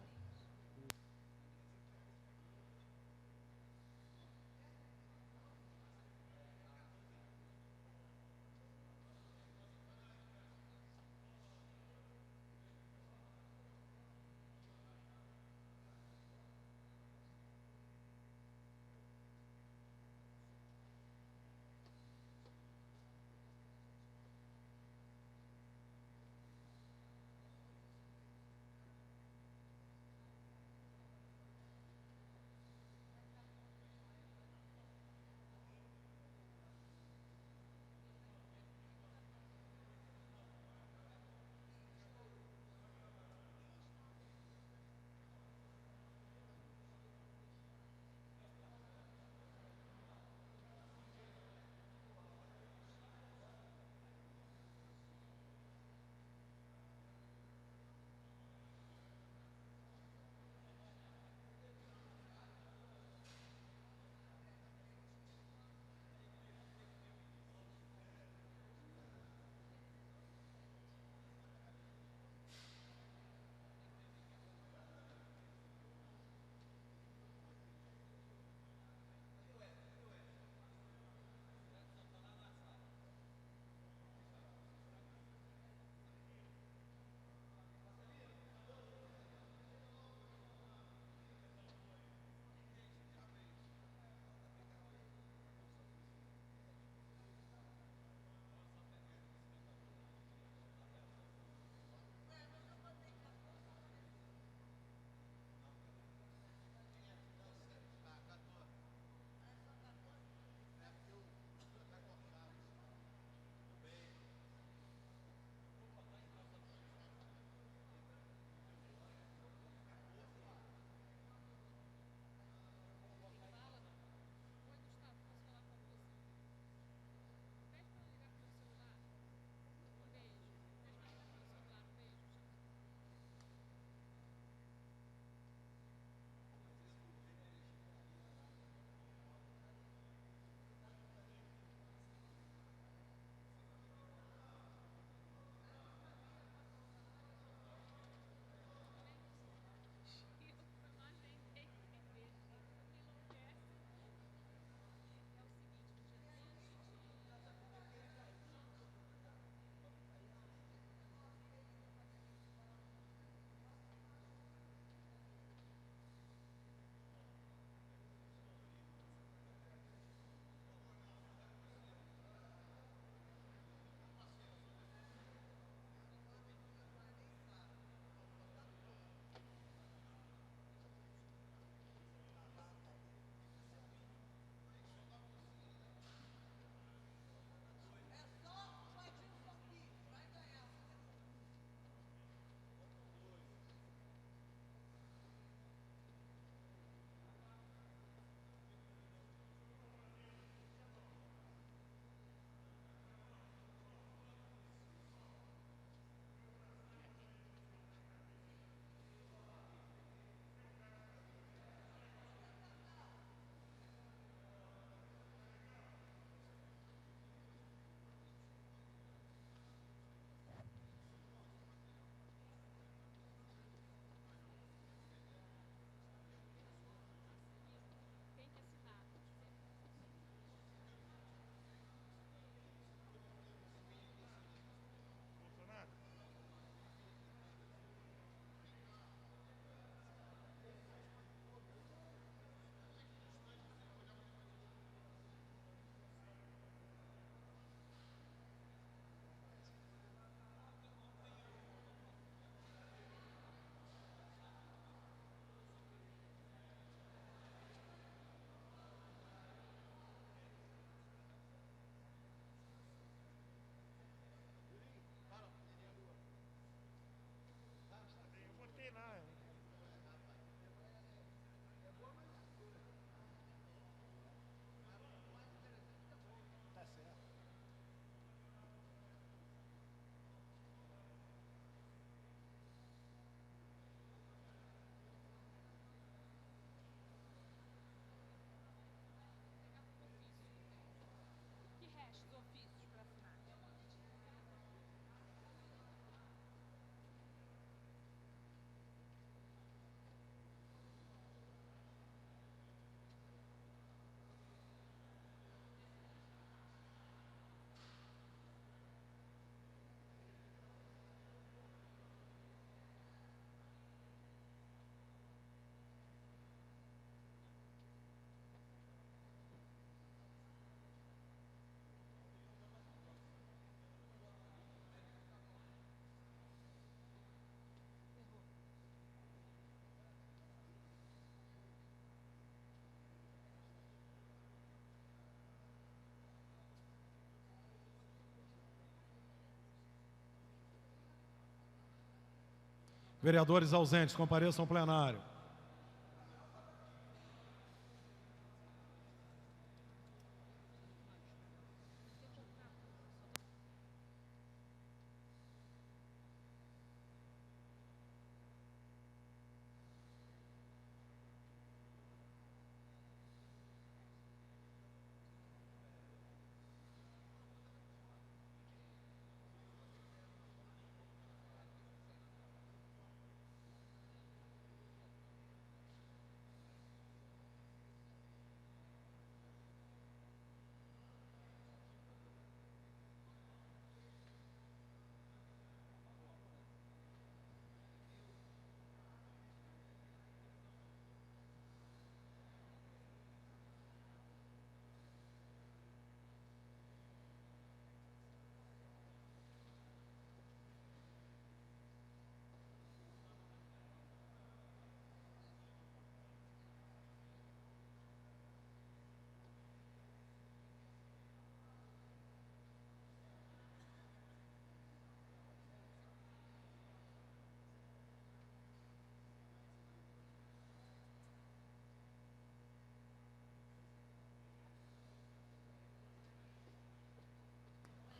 Vereadores ausentes, compareçam ao plenário.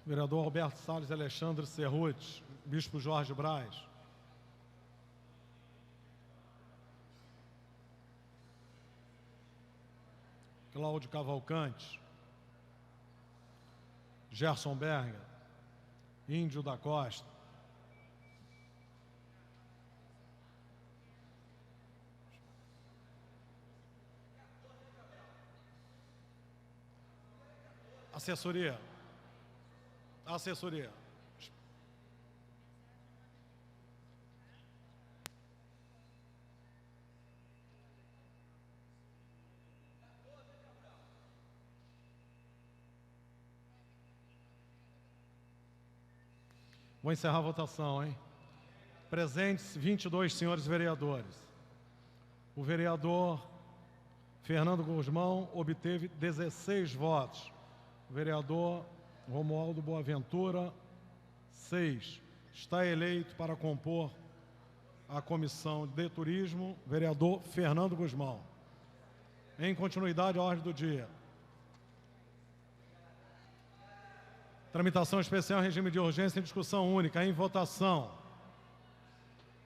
Vereador Alberto Salles Alexandre Cerruti, Bispo Jorge Braz. Cláudio Cavalcante. Gerson Berger. Índio da Costa. Assessoria. Assessoria. Vou encerrar a votação, hein? Presentes 22 senhores vereadores. O vereador Fernando Guzmão obteve 16 votos. O vereador Romualdo Boaventura, 6. Está eleito para compor a comissão de turismo, vereador Fernando Guzmão. Em continuidade à ordem do dia. Tramitação especial em regime de urgência em discussão única, em votação.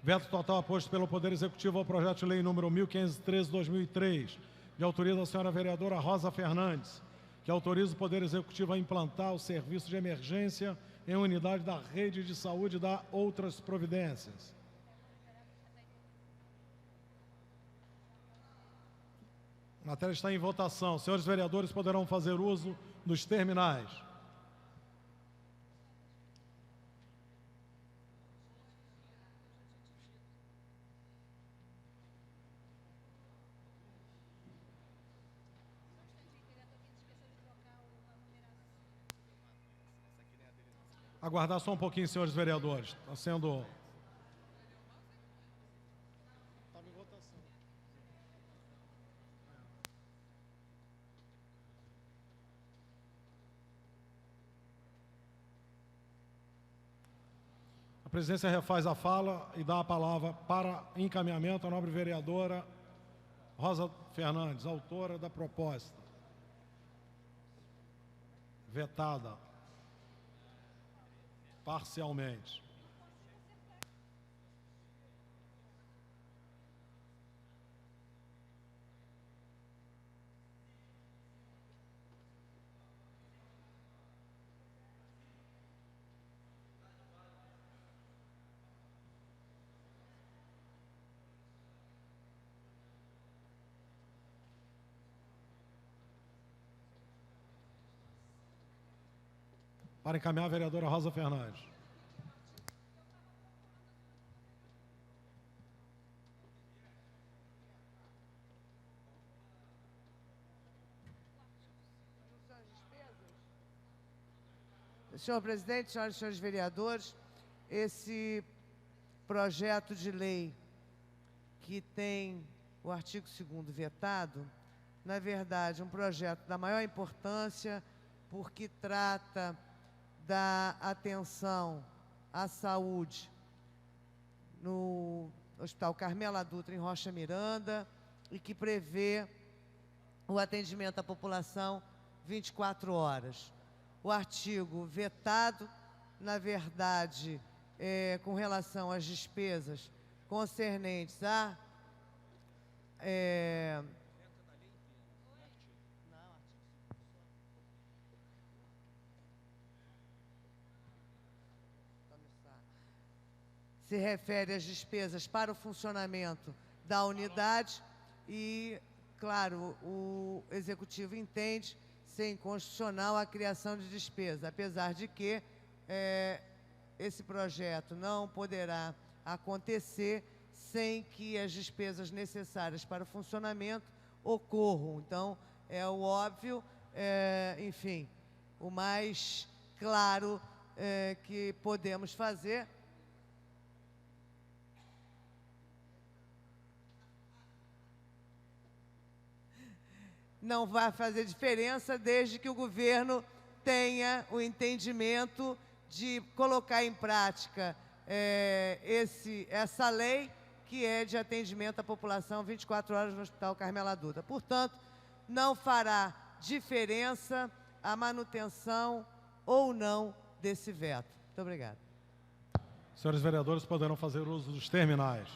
Veto total aposto pelo Poder Executivo ao projeto de lei número 1513/2003, de autoria da senhora vereadora Rosa Fernandes, que autoriza o Poder Executivo a implantar o serviço de emergência em unidade da rede de saúde e dar outras providências. A matéria está em votação. Senhores vereadores poderão fazer uso dos terminais. Aguardar só um pouquinho, senhores vereadores. Está sendo... A presidência refaz a fala e dá a palavra para encaminhamento à nobre vereadora Rosa Fernandes, autora da proposta. Vetada. Parcialmente. Para encaminhar a vereadora Rosa Fernandes. Senhor presidente, senhoras e senhores vereadores, esse projeto de lei que tem o artigo 2º vetado, na verdade, um projeto da maior importância, porque trata da atenção à saúde no Hospital Carmela Dutra, em Rocha Miranda, e que prevê o atendimento à população 24 horas. O artigo vetado, na verdade, com relação às despesas concernentes a... se refere às despesas para o funcionamento da unidade e, claro, o Executivo entende ser inconstitucional a criação de despesa, apesar de que esse projeto não poderá acontecer sem que as despesas necessárias para o funcionamento ocorram. Então, é o óbvio, enfim, o mais claro que podemos fazer. Não vai fazer diferença desde que o governo tenha o entendimento de colocar em prática essa lei que é de atendimento à população 24 horas no Hospital Carmela Dutra. Portanto, não fará diferença a manutenção ou não desse veto. Muito obrigada. Senhores vereadores poderão fazer uso dos terminais.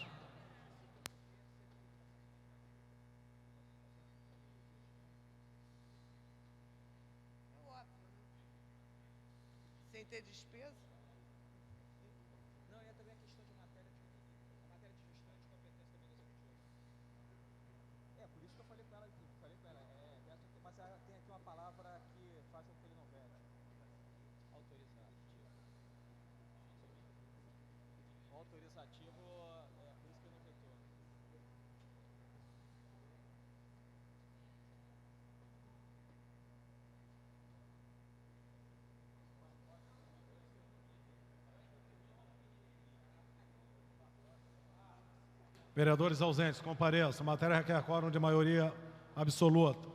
Sem ter despesa? Não, e é também a questão de matéria de gestão e de competência também do executivo. Por isso que eu falei com ela aqui, mas tem aqui uma palavra que faz com que ele não vete. Autorizativo. Autorizativo, por isso que ele não vetou. Vereadores ausentes, compareçam. A matéria requer quórum de maioria absoluta.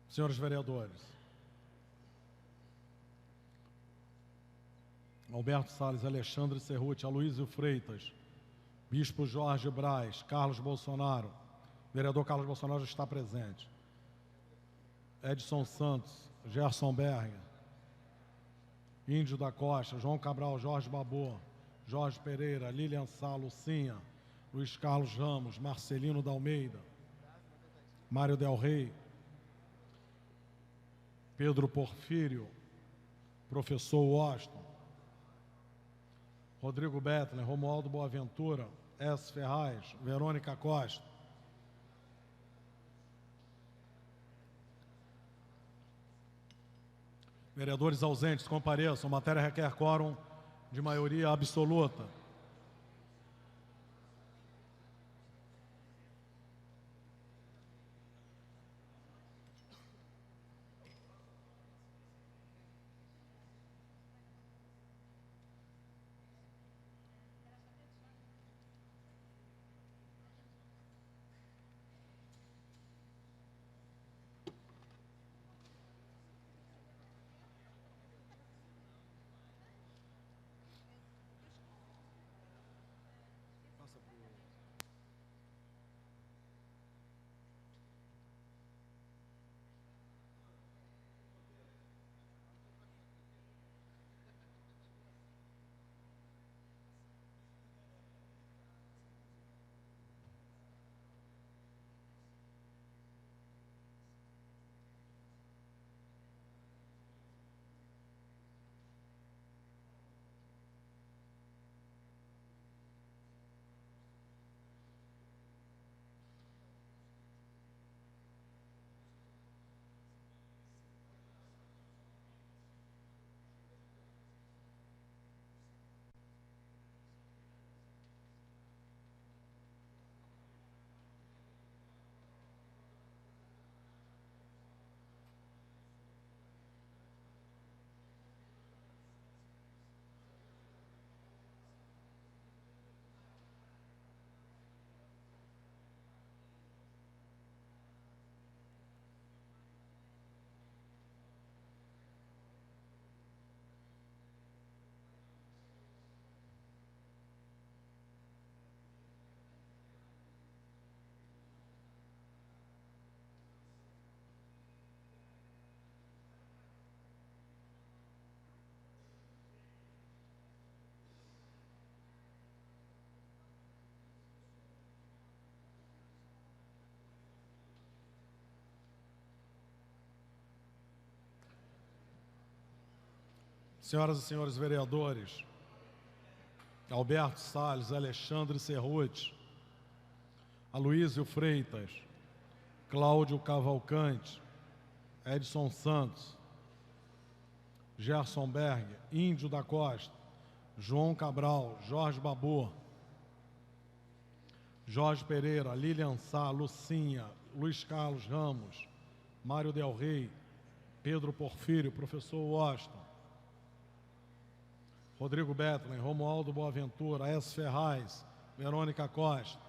Senhores vereadores, Alberto Salles, Alexandre Cerruti, Aloysio Freitas, Bispo Jorge Braz, Carlos Bolsonaro, vereador Carlos Bolsonaro já está presente, Edson Santos, Gerson Berger, Índio da Costa, João Cabral, Jorge Babô, Jorge Pereira, Lilian Sá, Lucinha, Luiz Carlos Ramos, Marcelino da Almeida, Mário Del Rey, Pedro Porfírio, Professor Washington, Rodrigo Bettler, Romualdo Boaventura, S. Ferraz, Verônica Costa, Vereadores ausentes, compareçam. Matéria requer quórum de maioria absoluta. Senhoras e senhores vereadores, Alberto Salles, Alexandre Cerruti, Aloísio Freitas, Cláudio Cavalcante, Edson Santos, Gerson Berg, Índio da Costa, João Cabral, Jorge Babu, Jorge Pereira, Lilian Sá, Lucinha, Luiz Carlos Ramos, Mário Del Rey, Pedro Porfírio, Professor Washington, Rodrigo Betlen, Romualdo Boaventura, S. Ferraz, Verônica Costa.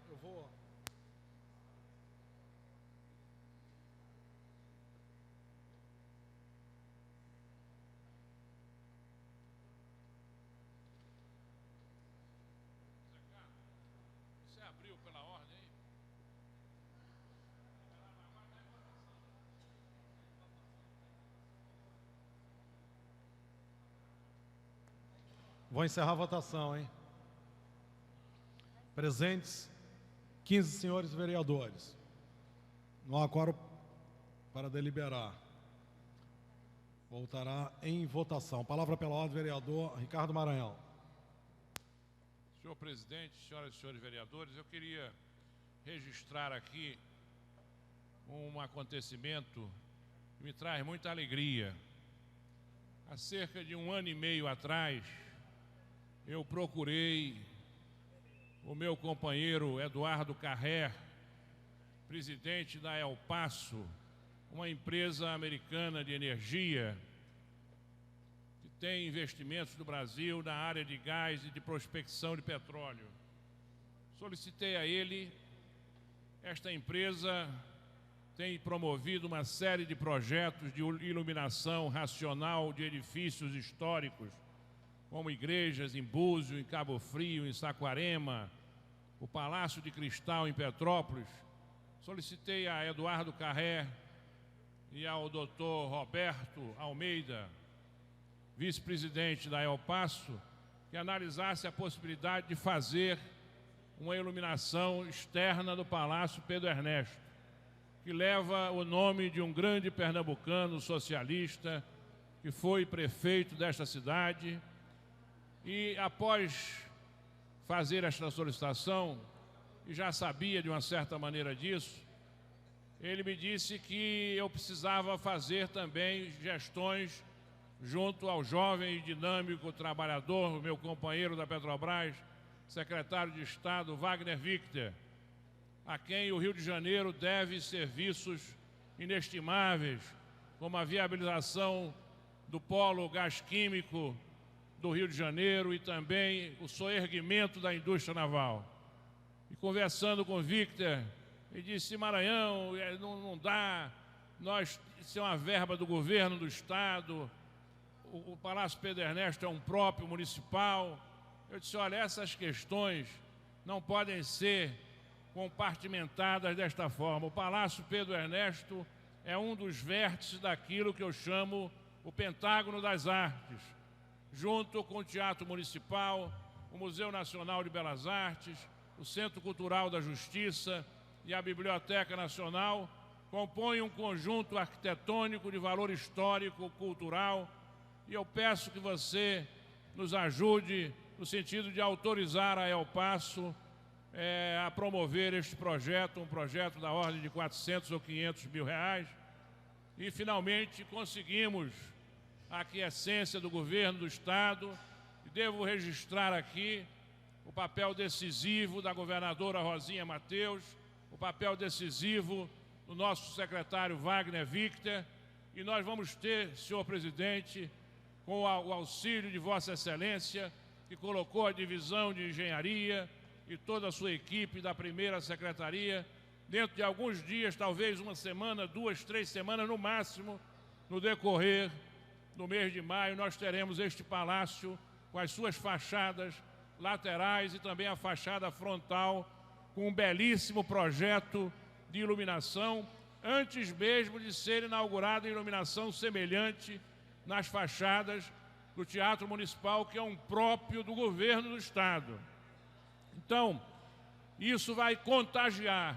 Eu vou. Você abriu pela ordem, hein? Vou encerrar a votação, hein? Presentes 15 senhores vereadores. Não há quórum para deliberar. Voltará em votação. Palavra pela ordem, vereador Ricardo Maranhão. Senhor presidente, senhoras e senhores vereadores, eu queria registrar aqui um acontecimento que me traz muita alegria. Há cerca de 1 ano e meio atrás, eu procurei o meu companheiro Eduardo Carré, presidente da El Paso, uma empresa americana de energia que tem investimentos no Brasil na área de gás e de prospecção de petróleo. Solicitei a ele. Esta empresa tem promovido uma série de projetos de iluminação racional de edifícios históricos como igrejas em Búzios, em Cabo Frio, em Saquarema, o Palácio de Cristal em Petrópolis. Solicitei a Eduardo Carré e ao Dr. Roberto Almeida, vice-presidente da El Paso, que analisasse a possibilidade de fazer uma iluminação externa do Palácio Pedro Ernesto, que leva o nome de um grande pernambucano socialista, que foi prefeito desta cidade. E após fazer esta solicitação, e já sabia de uma certa maneira disso, ele me disse que eu precisava fazer também gestões junto ao jovem e dinâmico trabalhador, meu companheiro da Petrobras, secretário de Estado, Wagner Victor, a quem o Rio de Janeiro deve serviços inestimáveis, como a viabilização do polo gás químico do Rio de Janeiro e também o soerguimento da indústria naval. E conversando com o Victor, ele disse: Maranhão, não dá, isso é uma verba do governo do Estado, o Palácio Pedro Ernesto é um próprio municipal. Eu disse: olha, essas questões não podem ser compartimentadas desta forma. O Palácio Pedro Ernesto é um dos vértices daquilo que eu chamo o Pentágono das Artes, junto com o Teatro Municipal, o Museu Nacional de Belas Artes, o Centro Cultural da Justiça e a Biblioteca Nacional, compõem um conjunto arquitetônico de valor histórico, cultural, e eu peço que você nos ajude no sentido de autorizar a El Paso a promover este projeto, um projeto da ordem de 400 ou 500 mil reais, e finalmente conseguimos a aquiescência do governo do Estado. E devo registrar aqui o papel decisivo da governadora Rosinha Mateus, o papel decisivo do nosso secretário Wagner Victor, e nós vamos ter, senhor presidente, com o auxílio de Vossa Excelência, que colocou a divisão de engenharia e toda a sua equipe da primeira secretaria, dentro de alguns dias, talvez uma semana, 2, 3 semanas no máximo, no decorrer do mês de maio, nós teremos este palácio com as suas fachadas laterais e também a fachada frontal, com um belíssimo projeto de iluminação, antes mesmo de ser inaugurada iluminação semelhante nas fachadas do Teatro Municipal, que é um próprio do governo do Estado. Então, isso vai contagiar,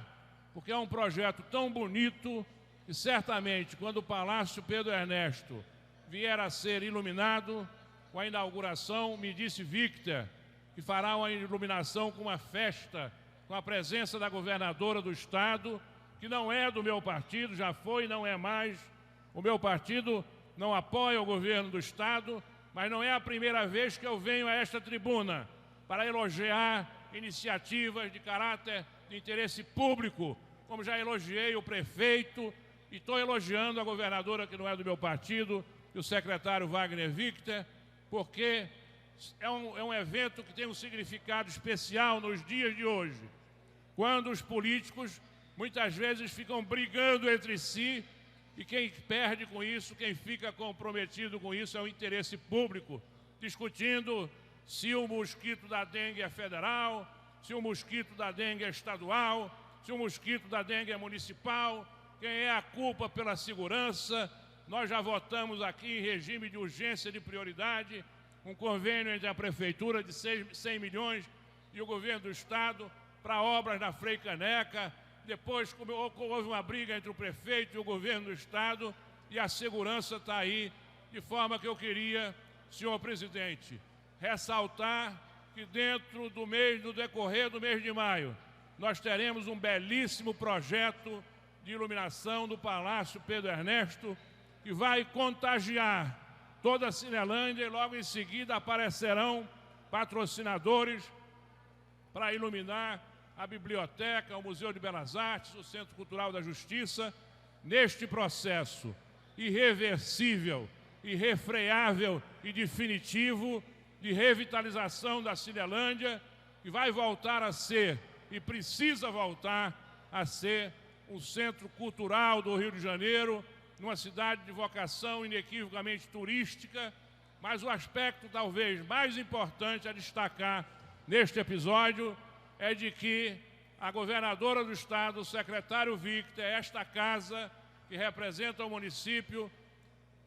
porque é um projeto tão bonito que certamente, quando o Palácio Pedro Ernesto vier a ser iluminado, com a inauguração, me disse Victor, que fará uma iluminação com uma festa, com a presença da governadora do Estado, que não é do meu partido, já foi e não é mais. O meu partido não apoia o governo do Estado, mas não é a primeira vez que eu venho a esta tribuna para elogiar iniciativas de caráter de interesse público, como já elogiei o prefeito e estou elogiando a governadora, que não é do meu partido, e o secretário Wagner Victor, porque é um evento que tem um significado especial nos dias de hoje, quando os políticos muitas vezes ficam brigando entre si, e quem perde com isso, quem fica comprometido com isso é o interesse público, discutindo se o mosquito da dengue é federal, se o mosquito da dengue é estadual, se o mosquito da dengue é municipal, quem é a culpa pela segurança. Nós já votamos aqui em regime de urgência de prioridade um convênio entre a Prefeitura de 100 milhões e o Governo do Estado para obras na Frei Caneca. Depois houve uma briga entre o prefeito e o Governo do Estado e a segurança está aí, de forma que eu queria, senhor presidente, ressaltar que no decorrer do mês de maio, nós teremos um belíssimo projeto de iluminação do Palácio Pedro Ernesto, que vai contagiar toda a Cinelândia, e logo em seguida aparecerão patrocinadores para iluminar a Biblioteca, o Museu de Belas Artes, o Centro Cultural da Justiça, neste processo irreversível, irrefreável e definitivo de revitalização da Cinelândia, que vai voltar a ser, e precisa voltar a ser, um centro cultural do Rio de Janeiro, numa cidade de vocação inequivocamente turística, Mas o aspecto talvez mais importante a destacar neste episódio é de que a governadora do estado, o secretário Victor, esta casa que representa o município,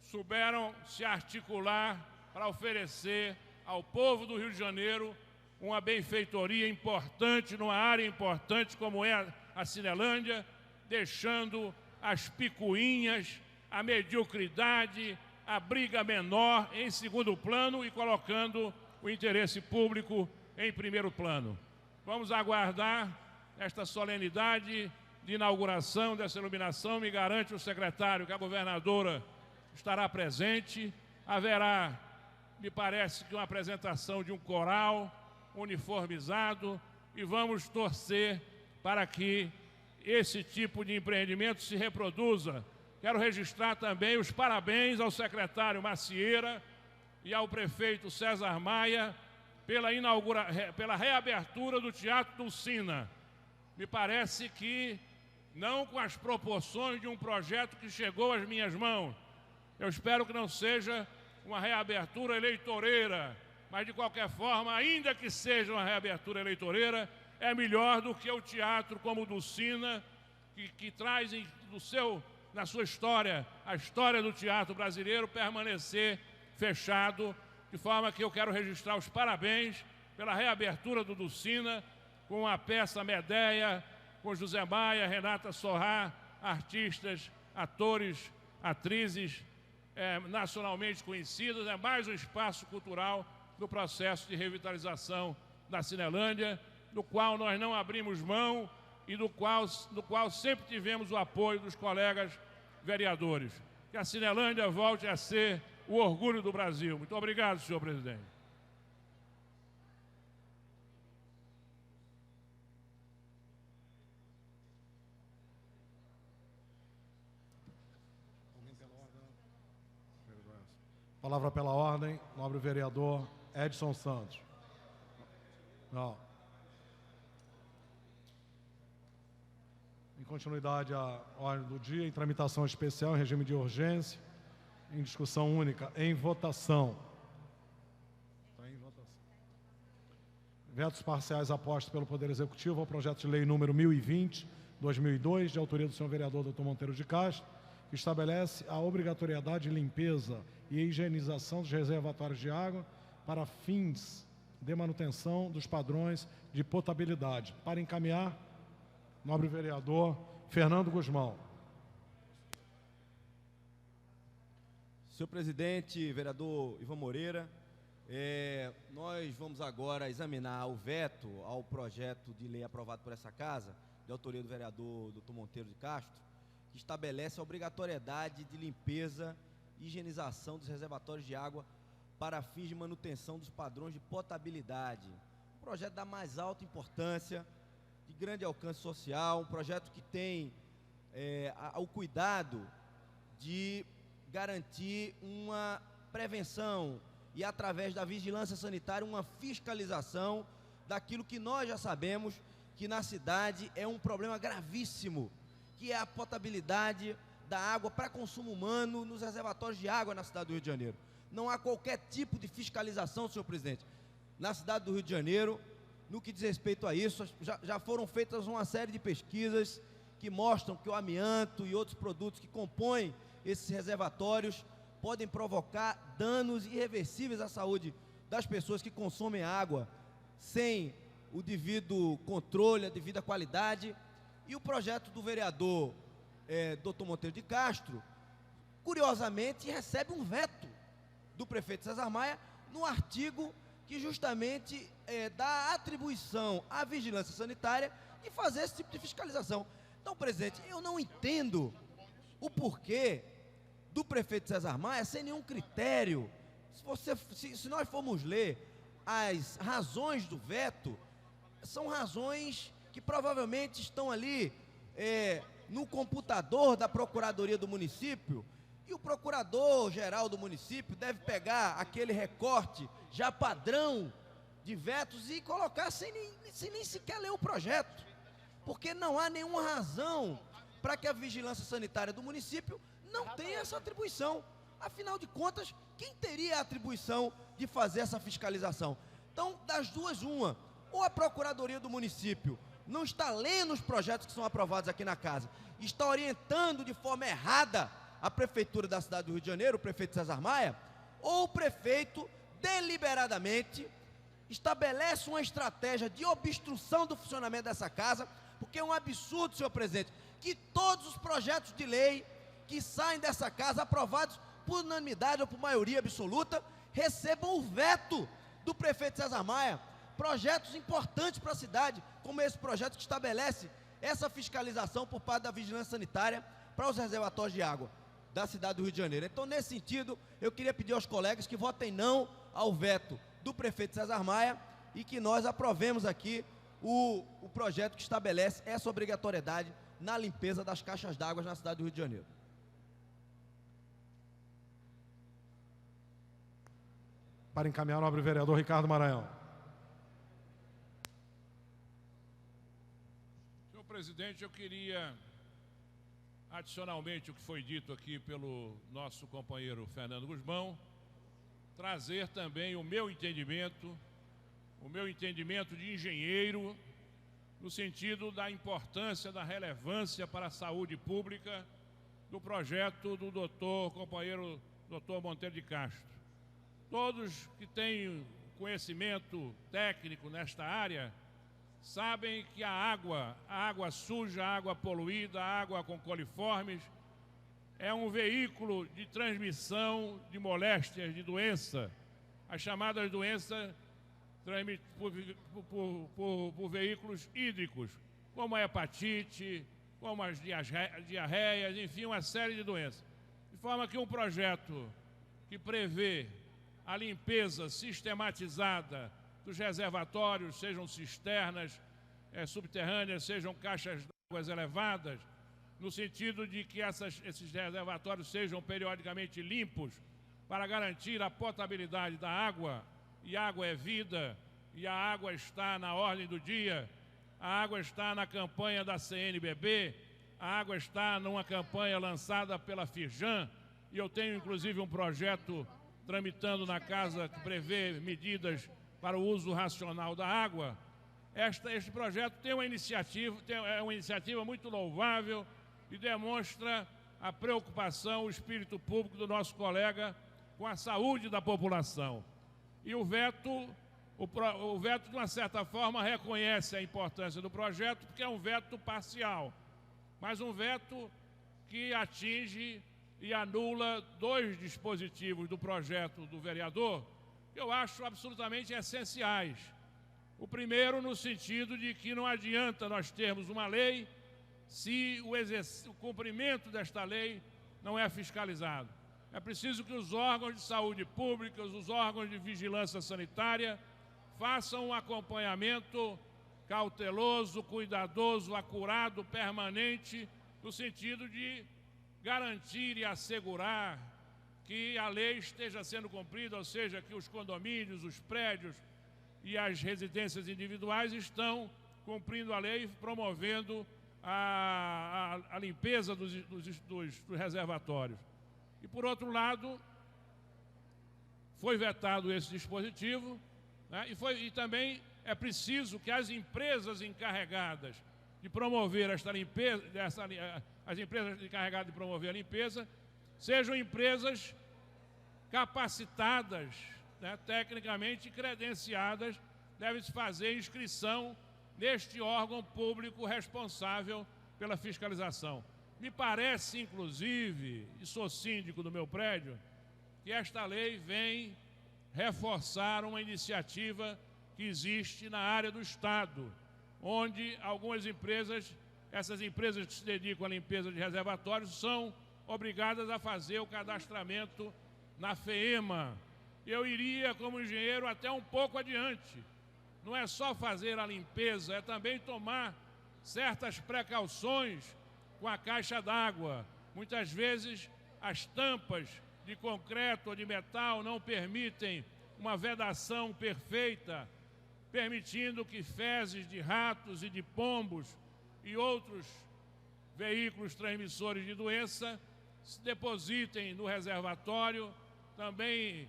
souberam se articular para oferecer ao povo do Rio de Janeiro uma benfeitoria importante, numa área importante como é a Cinelândia, deixando as picuinhas, a mediocridade, a briga menor em segundo plano e colocando o interesse público em primeiro plano. Vamos aguardar esta solenidade de inauguração dessa iluminação. Me garante o secretário que a governadora estará presente. Haverá, me parece que uma apresentação de um coral uniformizado e vamos torcer para que esse tipo de empreendimento se reproduza. Quero registrar também os parabéns ao secretário Macieira e ao prefeito César Maia pela reabertura do Teatro Dulcina. Me parece que não com as proporções de um projeto que chegou às minhas mãos. Eu espero que não seja uma reabertura eleitoreira, mas de qualquer forma, ainda que seja uma reabertura eleitoreira, é melhor do que o teatro como o Dulcina, que traz na sua história, a história do teatro brasileiro, permanecer fechado, de forma que eu quero registrar os parabéns pela reabertura do Dulcina, com a peça Medeia, com José Maia, Renata Sorrá, artistas, atores, atrizes nacionalmente conhecidas. É mais um espaço cultural no processo de revitalização da Cinelândia, do qual nós não abrimos mão e do qual sempre tivemos o apoio dos colegas vereadores. Que a Cinelândia volte a ser o orgulho do Brasil. Muito obrigado, senhor presidente. Palavra pela ordem, nobre vereador Edson Santos. Não. Em continuidade à ordem do dia, em tramitação especial, em regime de urgência, em discussão única, em votação. Está em votação. Vetos parciais apostos pelo Poder Executivo ao projeto de lei número 1020/2002, de autoria do senhor vereador Dr. Monteiro de Castro, que estabelece a obrigatoriedade de limpeza e higienização dos reservatórios de água para fins de manutenção dos padrões de potabilidade. Para encaminhar, nobre vereador Fernando Guzmão. Senhor presidente, vereador Ivan Moreira, nós vamos agora examinar o veto ao projeto de lei aprovado por essa casa, de autoria do vereador Dr. Monteiro de Castro, que estabelece a obrigatoriedade de limpeza e higienização dos reservatórios de água para fins de manutenção dos padrões de potabilidade. Um projeto da mais alta importância, de grande alcance social, um projeto que tem o cuidado de garantir uma prevenção e, através da vigilância sanitária, uma fiscalização daquilo que nós já sabemos que na cidade é um problema gravíssimo, que é a potabilidade da água para consumo humano nos reservatórios de água na cidade do Rio de Janeiro. Não há qualquer tipo de fiscalização, senhor presidente, na cidade do Rio de Janeiro. No que diz respeito a isso, já foram feitas uma série de pesquisas que mostram que o amianto e outros produtos que compõem esses reservatórios podem provocar danos irreversíveis à saúde das pessoas que consomem água sem o devido controle, a devida qualidade. E o projeto do vereador Dr. Monteiro de Castro, curiosamente, recebe um veto do prefeito César Maia no artigo que justamente dá atribuição à vigilância sanitária de fazer esse tipo de fiscalização. Então, presidente, eu não entendo o porquê do prefeito César Maia sem nenhum critério. Se nós formos ler as razões do veto, são razões que provavelmente estão ali no computador da Procuradoria do município, e o procurador-geral do município deve pegar aquele recorte já padrão de vetos e colocar sem nem sequer ler o projeto, porque não há nenhuma razão para que a vigilância sanitária do município não tenha essa atribuição. Afinal de contas, quem teria a atribuição de fazer essa fiscalização? Então, das duas, uma, ou a Procuradoria do município não está lendo os projetos que são aprovados aqui na casa, está orientando de forma errada a Prefeitura da cidade do Rio de Janeiro, o prefeito César Maia, ou o prefeito deliberadamente estabelece uma estratégia de obstrução do funcionamento dessa casa, porque é um absurdo, senhor presidente, que todos os projetos de lei que saem dessa casa, aprovados por unanimidade ou por maioria absoluta, recebam o veto do prefeito César Maia. Projetos importantes para a cidade, como esse projeto que estabelece essa fiscalização por parte da vigilância sanitária para os reservatórios de água da cidade do Rio de Janeiro. Então, nesse sentido, eu queria pedir aos colegas que votem não ao veto do prefeito César Maia e que nós aprovemos aqui o projeto que estabelece essa obrigatoriedade na limpeza das caixas d'água na cidade do Rio de Janeiro. Para encaminhar o nobre vereador Ricardo Maranhão. Senhor presidente, eu queria, adicionalmente o que foi dito aqui pelo nosso companheiro Fernando Guzmão, trazer também o meu entendimento de engenheiro, no sentido da importância, da relevância para a saúde pública do projeto do companheiro doutor Monteiro de Castro. Todos que têm conhecimento técnico nesta área sabem que a água suja, a água poluída, a água com coliformes, é um veículo de transmissão de moléstias, de doença, as chamadas doenças transmitidas por veículos hídricos, como a hepatite, como as diarreias, enfim, uma série de doenças. De forma que um projeto que prevê a limpeza sistematizada dos reservatórios, sejam cisternas subterrâneas, sejam caixas d'água elevadas, no sentido de que esses reservatórios sejam periodicamente limpos para garantir a potabilidade da água, e água é vida, e a água está na ordem do dia, a água está na campanha da CNBB, a água está numa campanha lançada pela Firjan, e eu tenho inclusive um projeto tramitando na casa que prevê medidas para o uso racional da água. Este projeto tem uma iniciativa muito louvável e demonstra a preocupação, o espírito público do nosso colega com a saúde da população. E o veto, de uma certa forma, reconhece a importância do projeto, porque é um veto parcial, mas um veto que atinge e anula dois dispositivos do projeto do vereador, que eu acho absolutamente essenciais. O primeiro, no sentido de que não adianta nós termos uma lei se o cumprimento desta lei não é fiscalizado. É preciso que os órgãos de saúde pública, os órgãos de vigilância sanitária, façam um acompanhamento cauteloso, cuidadoso, acurado, permanente, no sentido de garantir e assegurar que a lei esteja sendo cumprida, ou seja, que os condomínios, os prédios e as residências individuais estão cumprindo a lei e promovendo a limpeza dos reservatórios. E, por outro lado, foi vetado esse dispositivo, né, e também é preciso que as empresas encarregadas de promover esta limpeza, as empresas encarregadas de promover a limpeza, sejam empresas capacitadas, né, tecnicamente credenciadas, deve-se fazer inscrição neste órgão público responsável pela fiscalização. Me parece, inclusive, e sou síndico do meu prédio, que esta lei vem reforçar uma iniciativa que existe na área do Estado, onde algumas empresas, essas empresas que se dedicam à limpeza de reservatórios, são obrigadas a fazer o cadastramento na FEEMA. Eu iria, como engenheiro, até um pouco adiante. Não é só fazer a limpeza, é também tomar certas precauções com a caixa d'água. Muitas vezes as tampas de concreto ou de metal não permitem uma vedação perfeita, permitindo que fezes de ratos e de pombos e outros veículos transmissores de doença se depositem no reservatório, também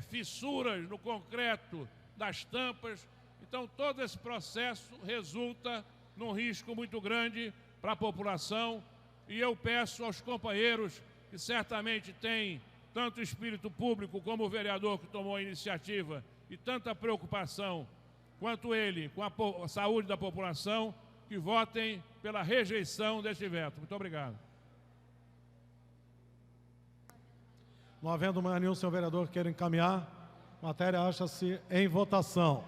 fissuras no concreto das tampas. Então, todo esse processo resulta num risco muito grande para a população, e eu peço aos companheiros que certamente têm tanto espírito público como o vereador que tomou a iniciativa e tanta preocupação quanto ele com a saúde da população, que votem pela rejeição deste veto. Muito obrigado. Não havendo mais nenhum senhor vereador que queira encaminhar, a matéria acha-se em votação.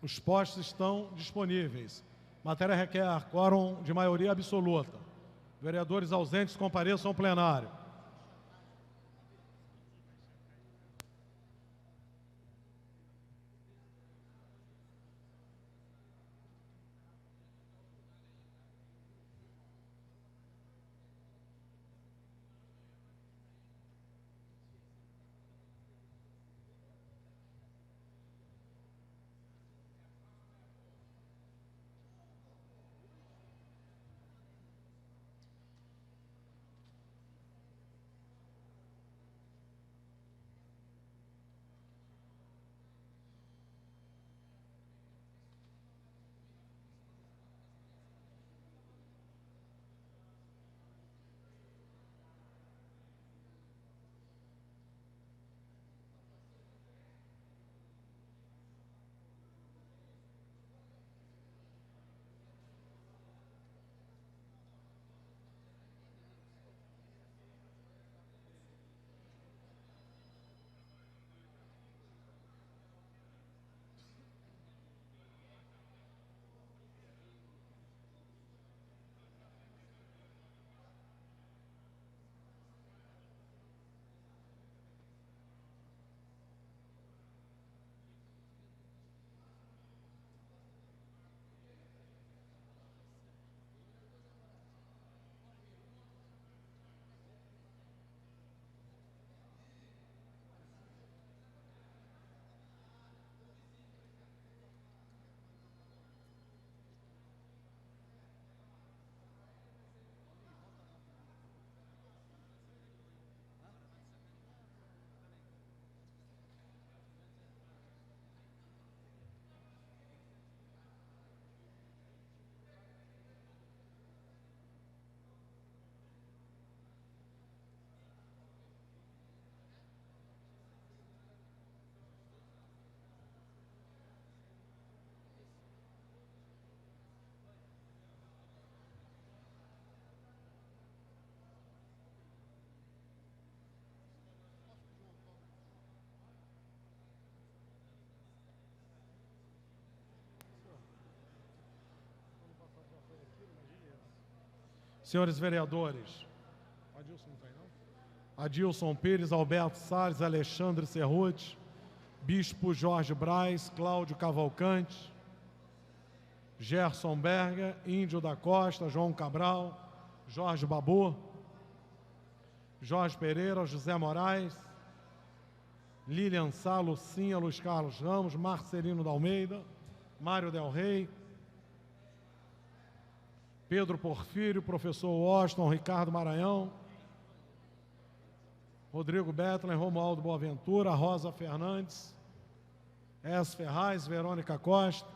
Os postos estão disponíveis. Matéria requer quórum de maioria absoluta. Vereadores ausentes compareçam ao plenário. Senhores vereadores, Adilson Pires, Alberto Salles, Alexandre Cerruti, Bispo Jorge Braz, Cláudio Cavalcante, Gerson Berger, Índio da Costa, João Cabral, Jorge Babu, Jorge Pereira, José Moraes, Lilian Sá, Lucinha, Luiz Carlos Ramos, Marcelino da Almeida, Mário Del Rey, Pedro Porfírio, professor Washington, Ricardo Maranhão, Rodrigo Betlen, Romualdo Boaventura, Rosa Fernandes, S. Ferraz, Verônica Costa.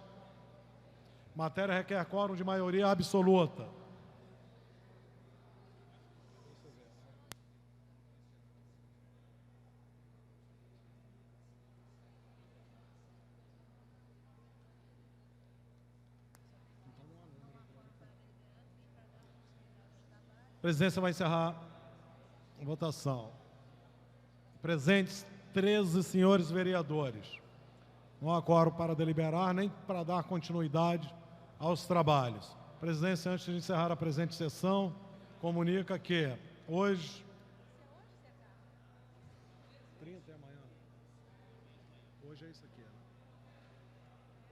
Matéria requer quórum de maioria absoluta. A presidência vai encerrar a votação. Presentes 13 senhores vereadores. Não há quórum para deliberar nem para dar continuidade aos trabalhos. A presidência, antes de encerrar a presente sessão, comunica que hoje... 30 é amanhã. Hoje é isso aqui. Né?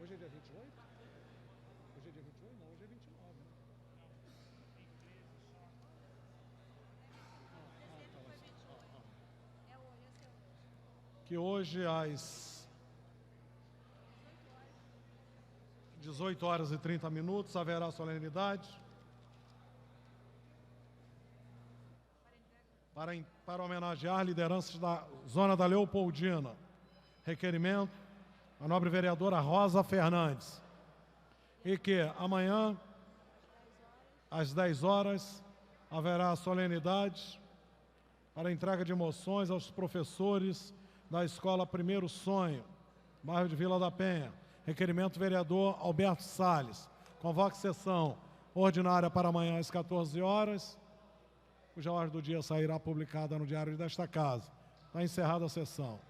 Hoje é dia 28? Hoje é dia 28? Não, hoje é 29. Que hoje às 18 horas e 30 minutos haverá solenidade para homenagear lideranças da zona da Leopoldina. Requerimento, a nobre vereadora Rosa Fernandes. E que amanhã, às 10 horas, haverá a solenidade para a entrega de moções aos professores da Escola Primeiro Sonho, bairro de Vila da Penha. Requerimento vereador Alberto Salles. Convoque sessão ordinária para amanhã às 14 horas, cuja ordem do dia sairá publicada no diário desta casa. Está encerrada a sessão.